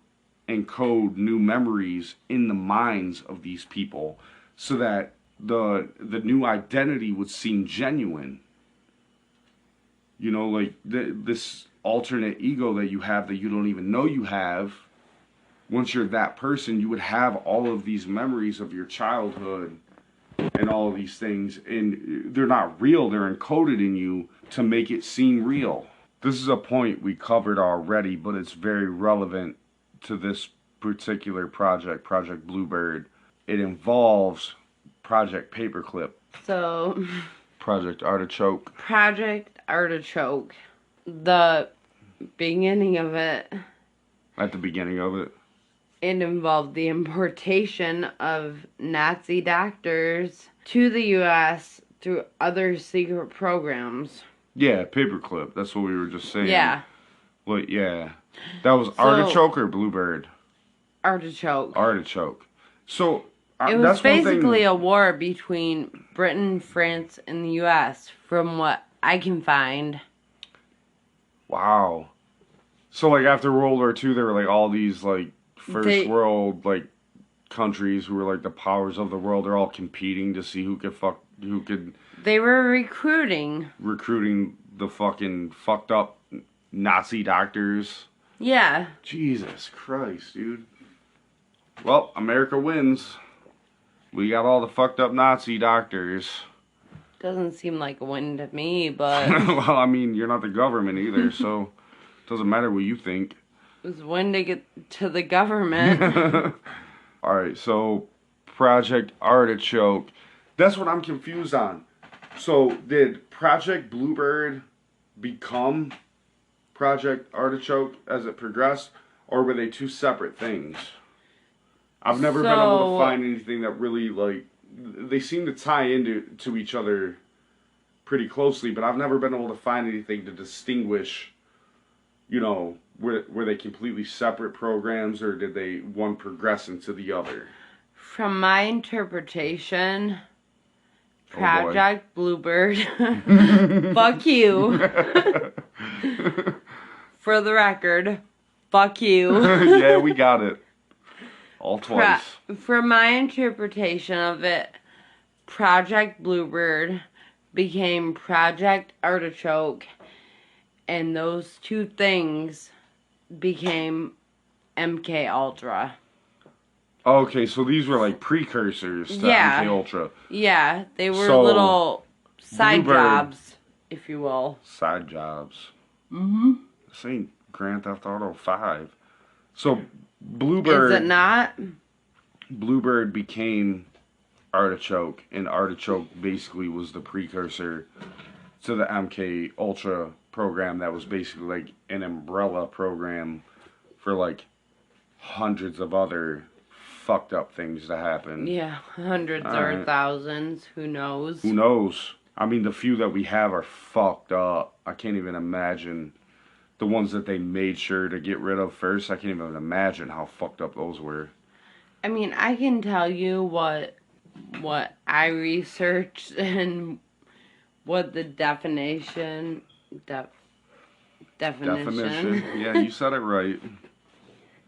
encode new memories in the minds of these people so that the new identity would seem genuine. Like this alternate ego that you have that you don't even know you have. Once you're that person, you would have all of these memories of your childhood and all of these things, and they're not real. They're encoded in you to make it seem real. This is a point we covered already, but it's very relevant to this particular project, Project Bluebird. It involves Project Paperclip. So, Project Artichoke. Project Artichoke. The beginning of it. At the beginning of it. It involved the importation of Nazi doctors to the U.S. through other secret programs. Yeah, Paperclip. That's what we were just saying. Yeah. Well, yeah. That was Artichoke or Bluebird? Artichoke. Artichoke. So, it was basically a war between Britain, France, and the U.S., from what I can find. Wow. So, like, after World War II, there were, like, all these, like, first world, like, countries who were, like, the powers of the world. They're all competing to see who could... They were recruiting the fucking fucked up Nazi doctors. Yeah. Jesus Christ, dude. Well, America wins. We got all the fucked up Nazi doctors. Doesn't seem like a win to me, but... Well, I mean, you're not the government either, so it doesn't matter what you think. It was when to get to the government. Alright, so Project Artichoke. That's what I'm confused on. So, did Project Bluebird become Project Artichoke as it progressed, or were they two separate things? I've never been able to find anything that really, like, they seem to tie into each other pretty closely, but I've never been able to find anything to distinguish, were they completely separate programs, or did they one progress into the other? From my interpretation, Oh boy. Project Bluebird. Fuck you. For the record, fuck you. Yeah, we got it. All twice. From my interpretation of it, Project Bluebird became Project Artichoke, and those two things became MK Ultra. Okay, so these were like precursors to MK Ultra. Yeah, they were So, little side Bluebird- jobs, if you will. Side jobs. Mm-hmm. This ain't Grand Theft Auto 5. So Bluebird Is it not? Bluebird became Artichoke, and Artichoke basically was the precursor to the MK Ultra program that was basically like an umbrella program for like hundreds of other fucked up things to happen. Yeah, hundreds All or right. thousands. Who knows? Who knows? I mean, the few that we have are fucked up. I can't even imagine the ones that they made sure to get rid of first. I can't even imagine how fucked up those were. I mean, I can tell you what I researched and what the definition. Yeah, you said it right.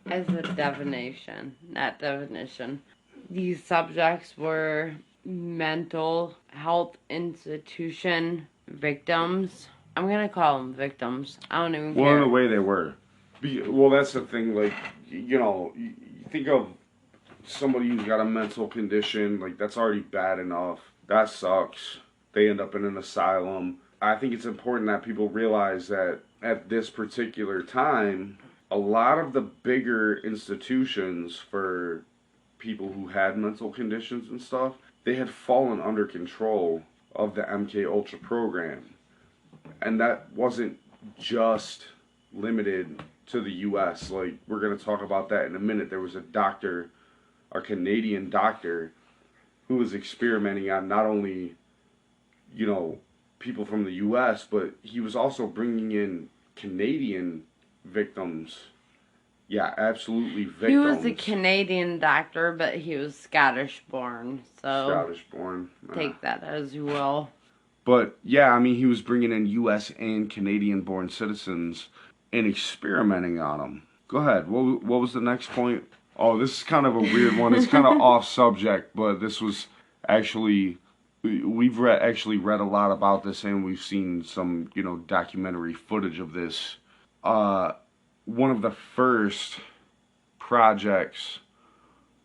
As a definition, not definition. These subjects were mental health institution victims. I'm gonna call them victims. I don't even Well, care. in a way they were. Well, that's the thing. Like, you think of somebody who's got a mental condition. Like, that's already bad enough. That sucks. They end up in an asylum. I think it's important that people realize that at this particular time, a lot of the bigger institutions for people who had mental conditions and stuff, they had fallen under control of the MK Ultra program. And that wasn't just limited to the US. Like, we're going to talk about that in a minute. There was a Canadian doctor, who was experimenting on not only, people from the US, but he was also bringing in Canadian victims. Yeah, absolutely victims. He was a Canadian doctor, but he was Scottish born. So Scottish born. take that as you will. But yeah, I mean, he was bringing in U.S. and Canadian-born citizens and experimenting on them. Go ahead. What was the next point? Oh, this is kind of a weird one. It's kind of off subject, but this was actually we've actually read a lot about this, and we've seen some documentary footage of this. One of the first projects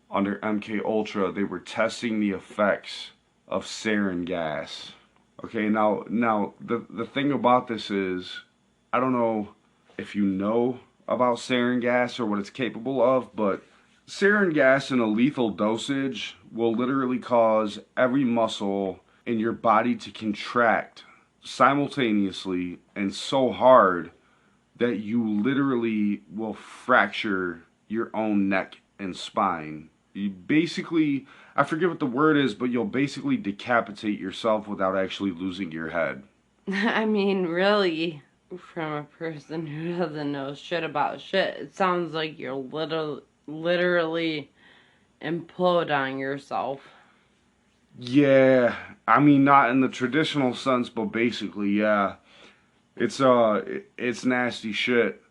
under MK Ultra, they were testing the effects of sarin gas. Okay, now the thing about this is, I don't know if you know about sarin gas or what it's capable of, but sarin gas in a lethal dosage will literally cause every muscle in your body to contract simultaneously and so hard that you literally will fracture your own neck and spine. You basically, I forget what the word is, but you'll basically decapitate yourself without actually losing your head. I mean, really, from a person who doesn't know shit about shit, it sounds like you're literally implode on yourself. Yeah, I mean, not in the traditional sense, but basically, yeah. It's nasty shit.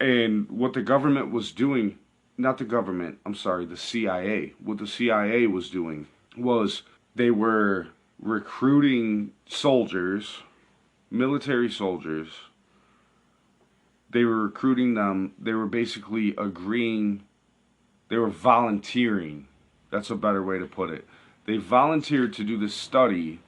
And what the government was doing, not the government, I'm sorry, the CIA. What the CIA was doing was they were recruiting soldiers, military soldiers. They were recruiting them. They were basically agreeing. They were volunteering. That's a better way to put it. They volunteered to do this study,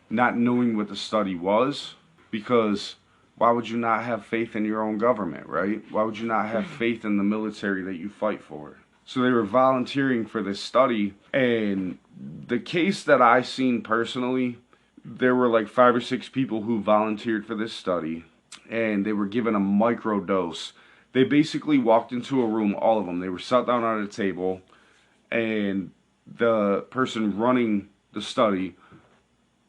not knowing what the study was, because why would you not have faith in your own government, right? Why would you not have faith in the military that you fight for? So they were volunteering for this study, and the case that I seen personally, there were like 5 or 6 people who volunteered for this study, and they were given a micro dose. They basically walked into a room, all of them. They were sat down at a table, and the person running the study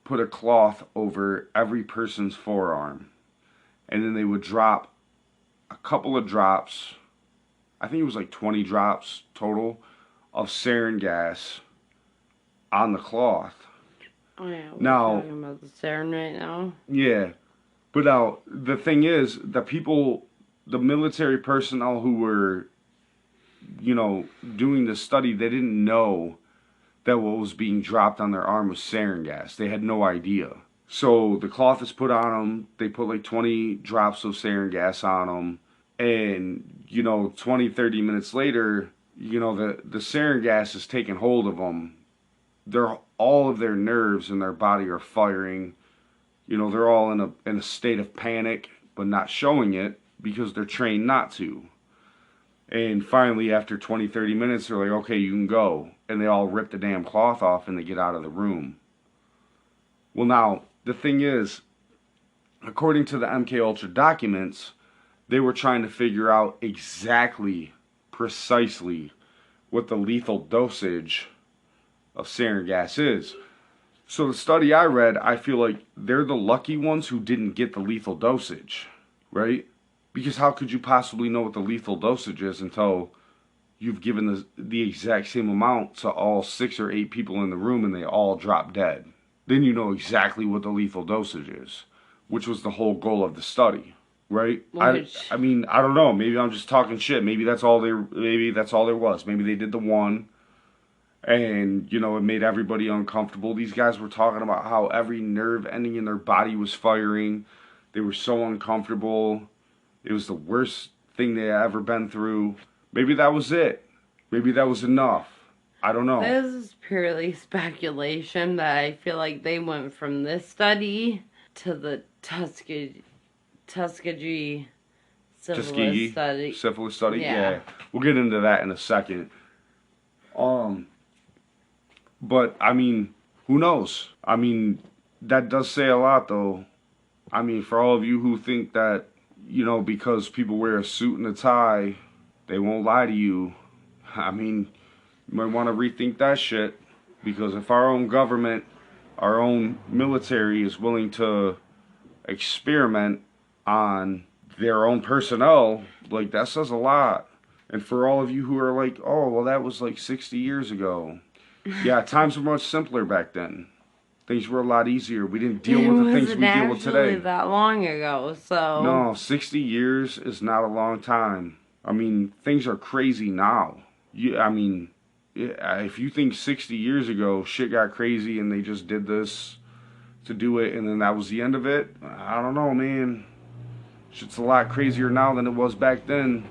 put a cloth over every person's forearm. And then they would drop a couple of drops. I think it was like 20 drops total of sarin gas on the cloth. Oh yeah, we're Now, talking about the sarin right now. yeah, but now the thing is, the military personnel who were, doing this study, they didn't know that what was being dropped on their arm was sarin gas. They had no idea. So the cloth is put on them. They put like 20 drops of sarin gas on them. And, 20, 30 minutes later, the sarin gas is taking hold of them. All of their nerves in their body are firing. They're all in a state of panic, but not showing it because they're trained not to. And finally, after 20, 30 minutes, they're like, okay, you can go. And they all rip the damn cloth off and they get out of the room. Well, now, the thing is, according to the MK Ultra documents, they were trying to figure out exactly, precisely, what the lethal dosage of sarin gas is. So the study I read, I feel like they're the lucky ones who didn't get the lethal dosage, right? Because how could you possibly know what the lethal dosage is until you've given the exact same amount to all 6 or 8 people in the room and they all drop dead? Then you know exactly what the lethal dosage is, which was the whole goal of the study, right? I mean, I don't know. Maybe I'm just talking shit. Maybe that's all there was. Maybe they did the one and, it made everybody uncomfortable. These guys were talking about how every nerve ending in their body was firing. They were so uncomfortable. It was the worst thing they had ever been through. Maybe that was it. Maybe that was enough. I don't know. This is purely speculation that I feel like they went from this study to the Tuskegee syphilis study. Yeah. Yeah, we'll get into that in a second. But I mean, who knows? I mean, that does say a lot, though. I mean, for all of you who think that, because people wear a suit and a tie, they won't lie to you. I mean, you might want to rethink that shit. Because if our own government, our own military is willing to experiment on their own personnel, like, that says a lot. And for all of you who are like, oh, well, that was like 60 years ago. Yeah, times were much simpler back then. Things were a lot easier. We didn't deal with the things we deal with today. That long ago, so no, 60 years is not a long time. I mean, things are crazy now. If you think 60 years ago shit got crazy and they just did this to do it and then that was the end of it, I don't know, man. Shit's a lot crazier now than it was back then.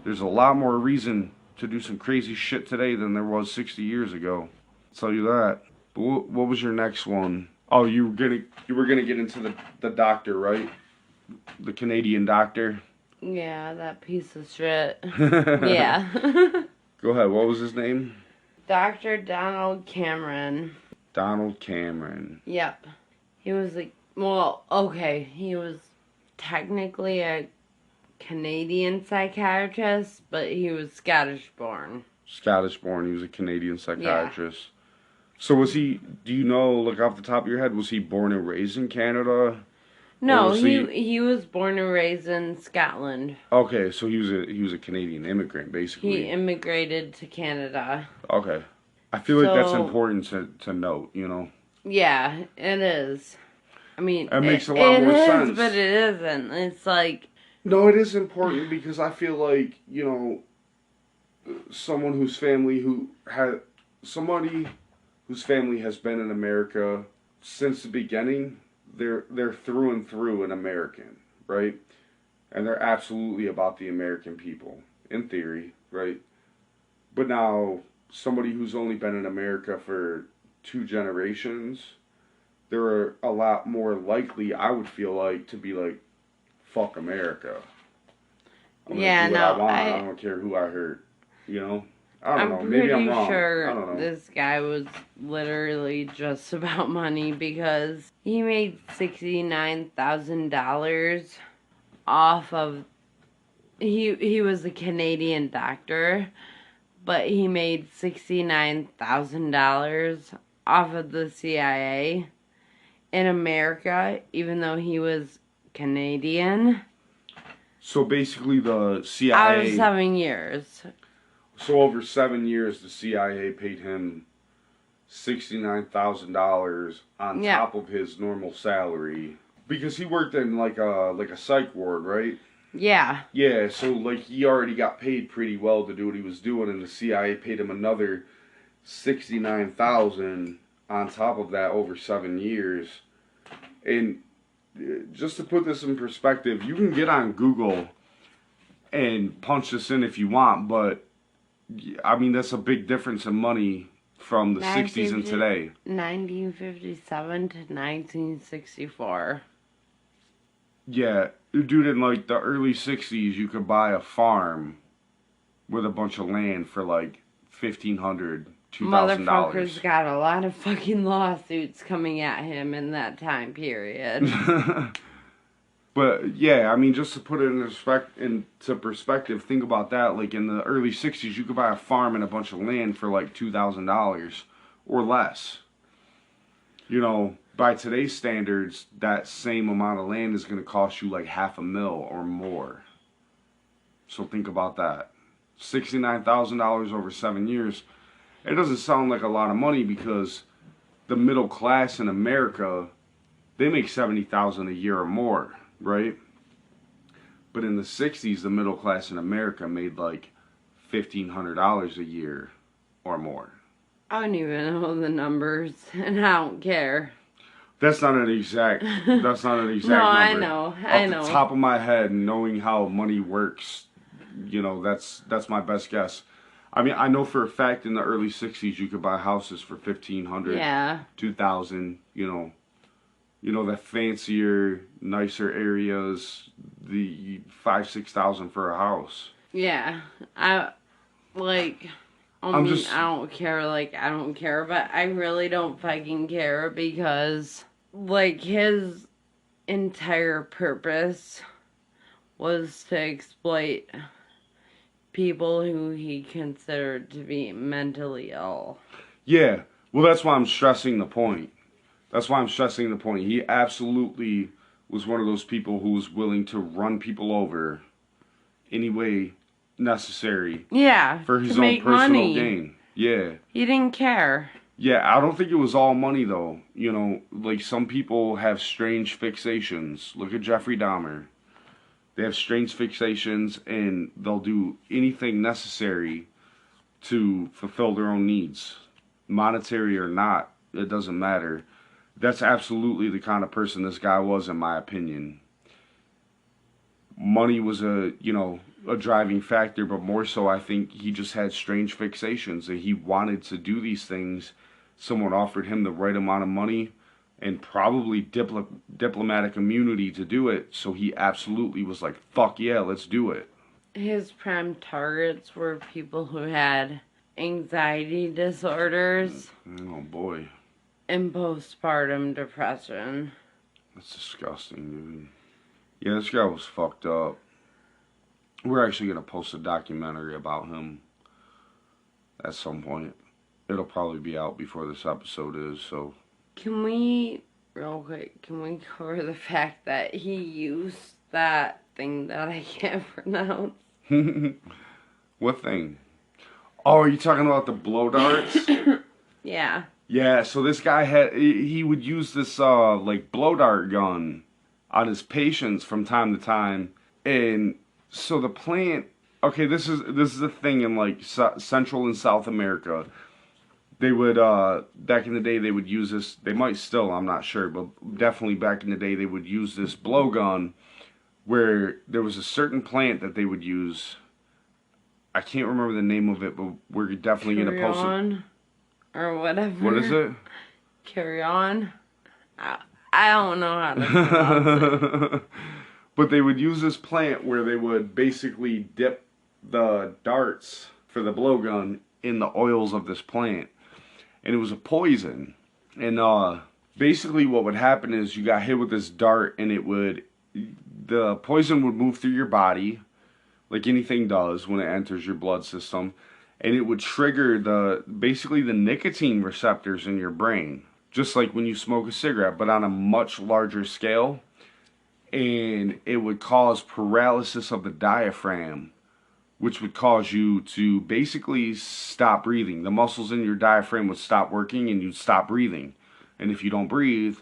There's a lot more reason to do some crazy shit today than there was 60 years ago. I'll tell you that. But what was your next one? Oh, you were gonna get into the doctor, right? The Canadian doctor. Yeah, that piece of shit. Yeah. Go ahead. What was his name? Dr. Donald Cameron. Donald Cameron. Yep. He was he was technically a Canadian psychiatrist, but he was Scottish born. Scottish born. He was a Canadian psychiatrist. Yeah. So was he, do you know, like off the top of your head, was he born and raised in Canada? No, he was born and raised in Scotland. Okay, so he was a Canadian immigrant, basically. He immigrated to Canada. Okay. I feel like that's important to note, Yeah, it is. I mean, it makes a lot more sense. But it isn't. It's like... No, it is important because I feel like, somebody whose family has been in America since the beginning, they're through and through an American, right? And they're absolutely about the American people, in theory, right? But now, somebody who's only been in America for 2 generations, they're a lot more likely, I would feel like, to be like, fuck America. I'm gonna do what I want. I don't care who I hurt, I don't know. Maybe I'm wrong. I'm pretty sure I don't know. This guy was literally just about money because he made $69,000 off of... He was a Canadian doctor, but he made $69,000 off of the CIA in America, even though he was Canadian. So basically, the Out of CIA. 7 years. So over 7 years, the CIA paid him $69,000 on Yeah. top of his normal salary because he worked in like a psych ward, right? Yeah. Yeah, so like he already got paid pretty well to do what he was doing, and the CIA paid him another 69,000 on top of that over 7 years. And just to put this in perspective, you can get on Google and punch this in if you want, but I mean that's a big difference in money from the 60s and today. 1957 to 1964. Yeah, dude, in like the early 60s, you could buy a farm with a bunch of land for like $1,500, $2,000. Motherfucker's got a lot of fucking lawsuits coming at him in that time period. But yeah, I mean, just to put it into perspective, think about that. Like in the early 60s, you could buy a farm and a bunch of land for like $2,000 or less. You know, by today's standards, that same amount of land is going to cost you like $500,000 or more. So think about that. $69,000 over 7 years. It doesn't sound like a lot of money because the middle class in America, they make $70,000 a year or more, right? But in the 60s, the middle class in America made like $1,500 a year or more. I don't even know the numbers, and I don't care. That's not an exact. That's not an exact No, number. I know. I know. Off the top of my head, knowing how money works, you know, that's my best guess. I mean, I know for a fact in the early 60s you could buy houses for 1,500, Yeah. 2,000, you know, the fancier, nicer areas, the 5,000-6,000 for a house. Yeah. I don't care, I don't care, but I really don't fucking care because, like, his entire purpose was to exploit people who he considered to be mentally ill. Yeah, well, that's why I'm stressing the point. He absolutely was one of those people who was willing to run people over any way necessary. Yeah, for his to own make personal money. gain. Yeah. He didn't care. Yeah, I don't think it was all money though. You know, like some people have strange fixations. Look at Jeffrey Dahmer. They have strange fixations and they'll do anything necessary to fulfill their own needs. Monetary or not, it doesn't matter. That's absolutely the kind of person this guy was, in my opinion. Money was a driving factor, but more so I think he just had strange fixations and he wanted to do these things. Someone offered him the right amount of money and probably diplomatic immunity to do it, so he absolutely was like, fuck yeah, let's do it. His prime targets were people who had anxiety disorders. Oh boy. And postpartum depression. That's disgusting, dude. Yeah, this guy was fucked up. We're actually going to post a documentary about him at some point. It'll probably be out before this episode is, so. Can we cover the fact that he used that thing that I can't pronounce? What thing? Oh, are you talking about the blow darts? Yeah. Yeah, so this guy he would use this like blow dart gun on his patients from time to time. And so the plant, okay, this is a thing in like Central and South America. They would back in the day they would use this, they might still, I'm not sure, but definitely back in the day they would use this blow gun where there was a certain plant that they would use. I can't remember the name of it, but we're definitely going to post it. Or whatever. What is it? Carry on. I don't know how to pronounce it. But they would use this plant where they would basically dip the darts for the blowgun in the oils of this plant. And it was a poison. And basically what would happen is you got hit with this dart and the poison would move through your body like anything does when it enters your blood system. And it would trigger basically the nicotine receptors in your brain. Just like when you smoke a cigarette, but on a much larger scale. and it would cause paralysis of the diaphragm, which would cause you to basically stop breathing. The muscles in your diaphragm would stop working and you'd stop breathing. And if you don't breathe,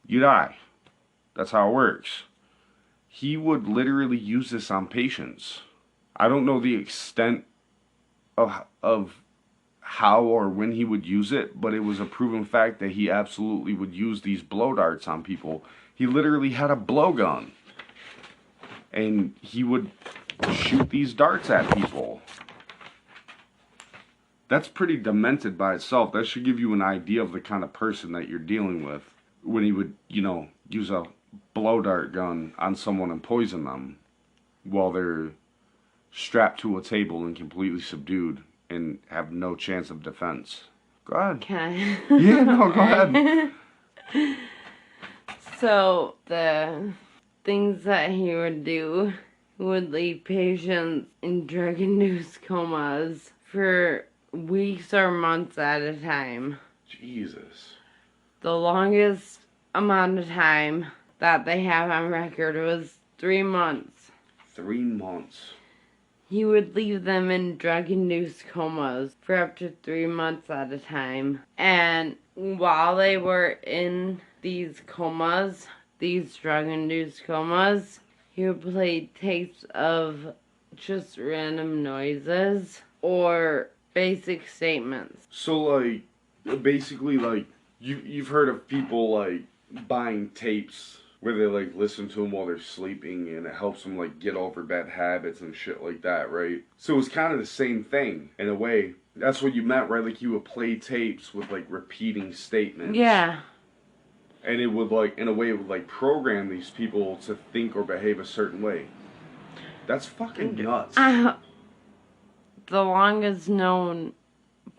you die. That's how it works. He would literally use this on patients. I don't know the extent of how or when he would use it, but it was a proven fact that he absolutely would use these blow darts on people. He literally had a blowgun, and he would shoot these darts at people. That's pretty demented by itself. That should give you an idea of the kind of person that you're dealing with when he would, use a blow dart gun on someone and poison them while they're strapped to a table and completely subdued and have no chance of defense. Go ahead. Can Yeah, no, go ahead. So, the things that he would do would leave patients in drug-induced comas for weeks or months at a time. Jesus. The longest amount of time that they have on record was 3 months. 3 months. He would leave them in drug-induced comas for up to 3 months at a time. And while they were in these comas, these drug-induced comas, he would play tapes of just random noises or basic statements. So, basically, you've heard of people, buying tapes where they, listen to them while they're sleeping, and it helps them, get over bad habits and shit like that, right? So it's kind of the same thing, in a way. That's what you meant, right? Like, you would play tapes with, repeating statements. Yeah. And it would, in a way, it would, program these people to think or behave a certain way. That's fucking nuts. The longest known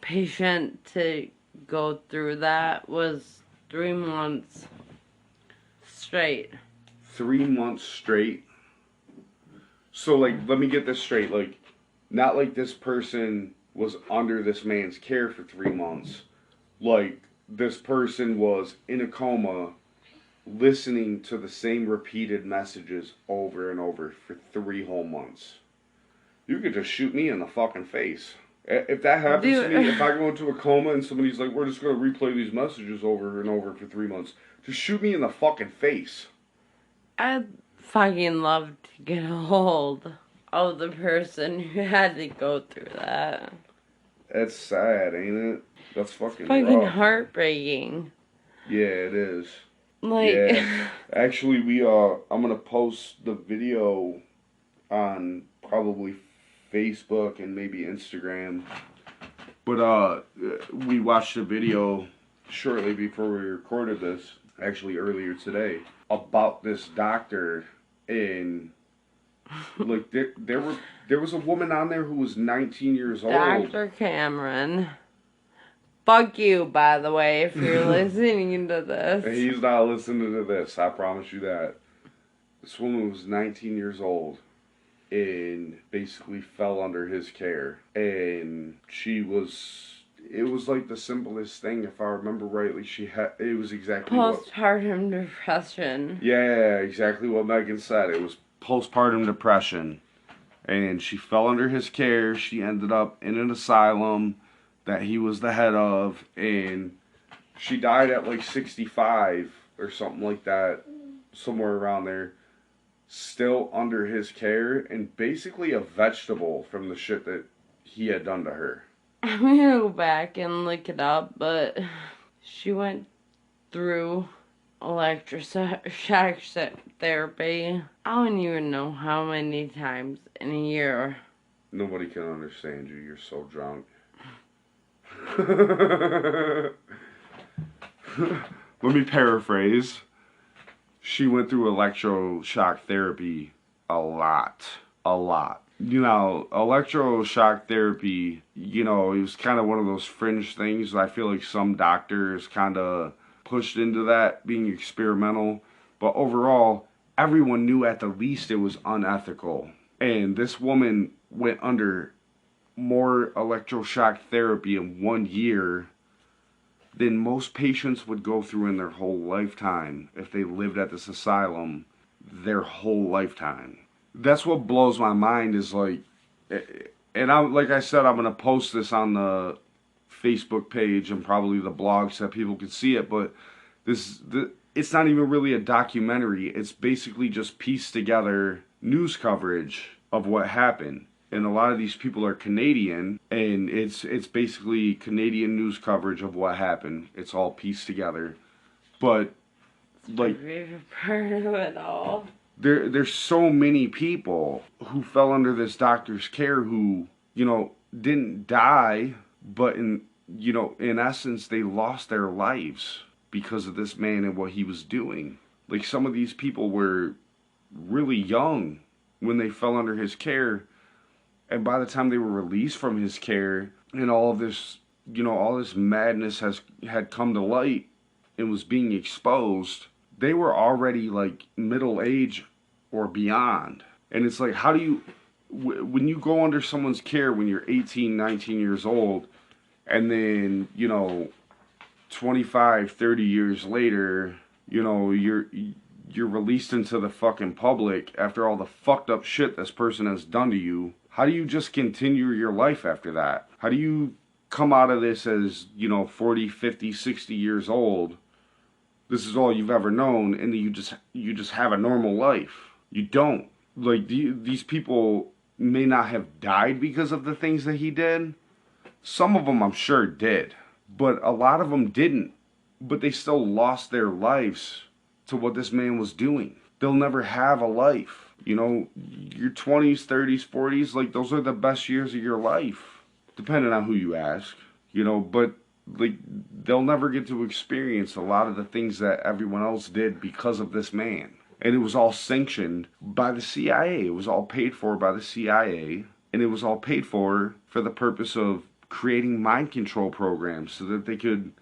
patient to go through that was 3 months straight. 3 months straight? So, let me get this straight. Not like this person was under this man's care for 3 months. This person was in a coma, listening to the same repeated messages over and over for 3 whole months. You could just shoot me in the fucking face. If that happens to me, if I go into a coma and somebody's like, we're just going to replay these messages over and over for 3 months, just shoot me in the fucking face. I'd fucking love to get a hold of the person who had to go through that. That's sad, ain't it? That's fucking Fucking rough. heartbreaking. Yeah, it is. Yeah. Actually, I'm gonna post the video on probably Facebook and maybe Instagram. But we watched a video shortly before we recorded this, actually earlier today, about this doctor, and there was a woman on there who was 19 years old. Dr. Cameron. Fuck you, by the way, if you're listening to this. He's not listening to this, I promise you that. This woman was 19 years old and basically fell under his care. And it was the simplest thing, if I remember rightly. It was exactly postpartum depression. Yeah, exactly what Megan said. It was postpartum depression. And she fell under his care. She ended up in an asylum that he was the head of, and she died at 65 or something like that, somewhere around there, still under his care, and basically a vegetable from the shit that he had done to her. I'm gonna go back and look it up, but she went through electroshock therapy. I don't even know how many times in a year. Nobody can understand you. You're so drunk. Let me paraphrase. She went through electroshock therapy a lot. Electroshock therapy, it was kind of one of those fringe things. I feel like some doctors kind of pushed into that, being experimental. But overall, everyone knew at the least it was unethical. And this woman went under more electroshock therapy in 1 year than most patients would go through in their whole lifetime if they lived at this asylum. their whole lifetime. That's what blows my mind is like, and like I said, I'm gonna post this on the Facebook page and probably the blog so that people can see it. But it's not even really a documentary. It's basically just pieced together news coverage of what happened. And a lot of these people are Canadian, and it's basically Canadian news coverage of what happened. It's all pieced together, but like my favorite part of it all. there's so many people who fell under this doctor's care who, you know, didn't die, but in essence they lost their lives because of this man and what he was doing. Like some of these people were really young when they fell under his care, and by the time they were released from his care and all of this, all this madness had come to light and was being exposed, they were already like middle age or beyond. And it's like, how do you, when you go under someone's care when you're 18, 19 years old, and then, 25, 30 years later, you're released into the fucking public after all the fucked up shit this person has done to you. How do you just continue your life after that? How do you come out of this as, 40, 50, 60 years old? This is all you've ever known, and then you just have a normal life. You don't. Like, these people may not have died because of the things that he did. Some of them I'm sure did, but a lot of them didn't. But they still lost their lives to what this man was doing. They'll never have a life. Your 20s, 30s, 40s, like those are the best years of your life, depending on who you ask. But like they'll never get to experience a lot of the things that everyone else did because of this man. And it was all sanctioned by the CIA. It was all paid for by the CIA, and it was all paid for the purpose of creating mind control programs so that they could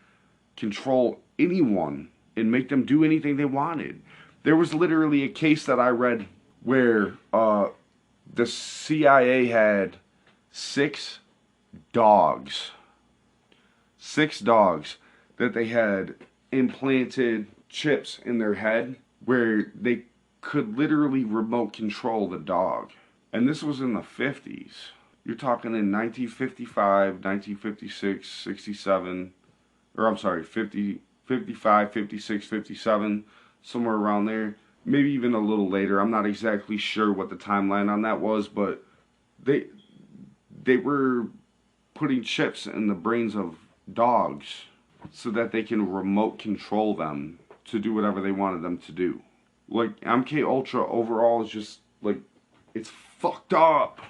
control anyone and make them do anything they wanted. There was literally a case that I read where the CIA had 6 dogs. 6 dogs that they had implanted chips in their head where they could literally remote control the dog. And this was in the 50s. You're talking in 1955, 1956, 67, or I'm sorry, 50, 55, 56, 57, somewhere around there. Maybe even a little later. I'm not exactly sure what the timeline on that was, but they were putting chips in the brains of dogs so that they can remote control them to do whatever they wanted them to do. Like, MK Ultra overall is just, like, it's fucked up.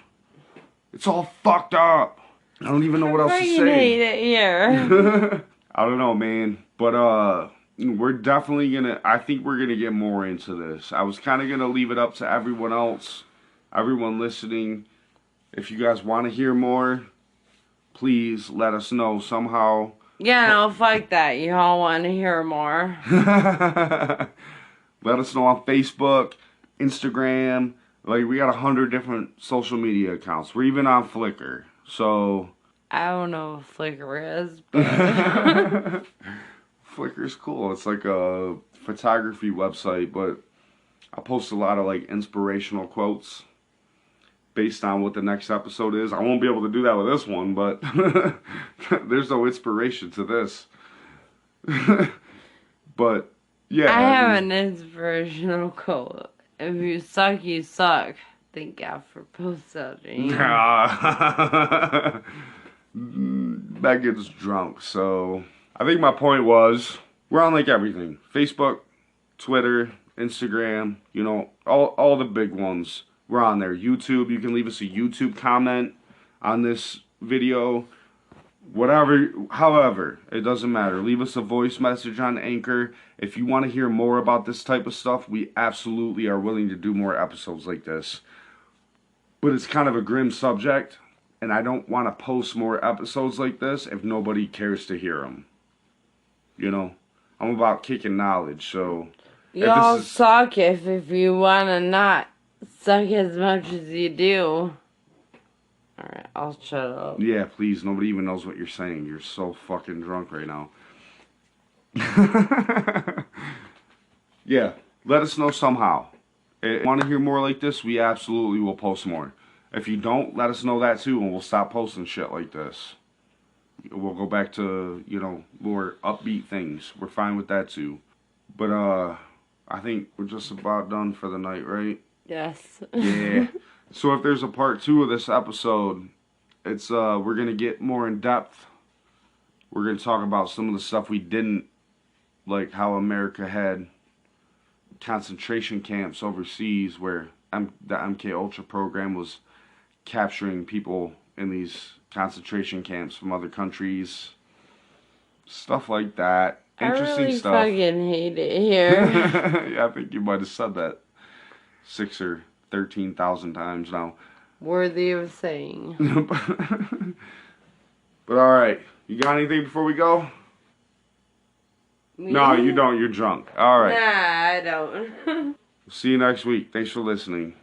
It's all fucked up. I don't even know what else to say. It here. I don't know, man. But, we're definitely I think we're gonna get more into this. I was kind of gonna leave it up to everyone else, everyone listening. If you guys want to hear more, please let us know somehow. Yeah, no, fuck that. You all want to hear more. Let us know on Facebook, Instagram. Like, we got 100 different social media accounts. We're even on Flickr. So I don't know what Flickr is, but Flickr's cool. It's like a photography website, but I post a lot of like inspirational quotes based on what the next episode is. I won't be able to do that with this one, but there's no inspiration to this. But yeah, I have an inspirational quote. If you suck, you suck. Thank God for post-editing. Megan's drunk, so I think my point was we're on like everything: Facebook, Twitter, Instagram. All the big ones. We're on there. YouTube. You can leave us a YouTube comment on this video. Whatever, however, it doesn't matter. Leave us a voice message on Anchor. If you want to hear more about this type of stuff, we absolutely are willing to do more episodes like this. But it's kind of a grim subject, and I don't want to post more episodes like this if nobody cares to hear them. I'm about kicking knowledge, so Y'all suck if you want to not suck as much as you do. Alright, I'll shut up. Yeah, please. Nobody even knows what you're saying. You're so fucking drunk right now. Yeah, let us know somehow. If you want to hear more like this, we absolutely will post more. If you don't, let us know that too, and we'll stop posting shit like this. We'll go back to, more upbeat things. We're fine with that too. But I think we're just about done for the night, right? Yes. Yeah. So if there's a part 2 of this episode, it's we're gonna get more in depth. We're gonna talk about some of the stuff we didn't, like how America had concentration camps overseas where the MK Ultra program was capturing people in these concentration camps from other countries. Stuff like that. Interesting I really stuff. fucking hate it here. Yeah, I think you might have said that 6 or 13,000 times now. Worthy of saying. But alright, you got anything before we go? No, you don't. You're drunk. Alright. Nah, I don't. See you next week. Thanks for listening.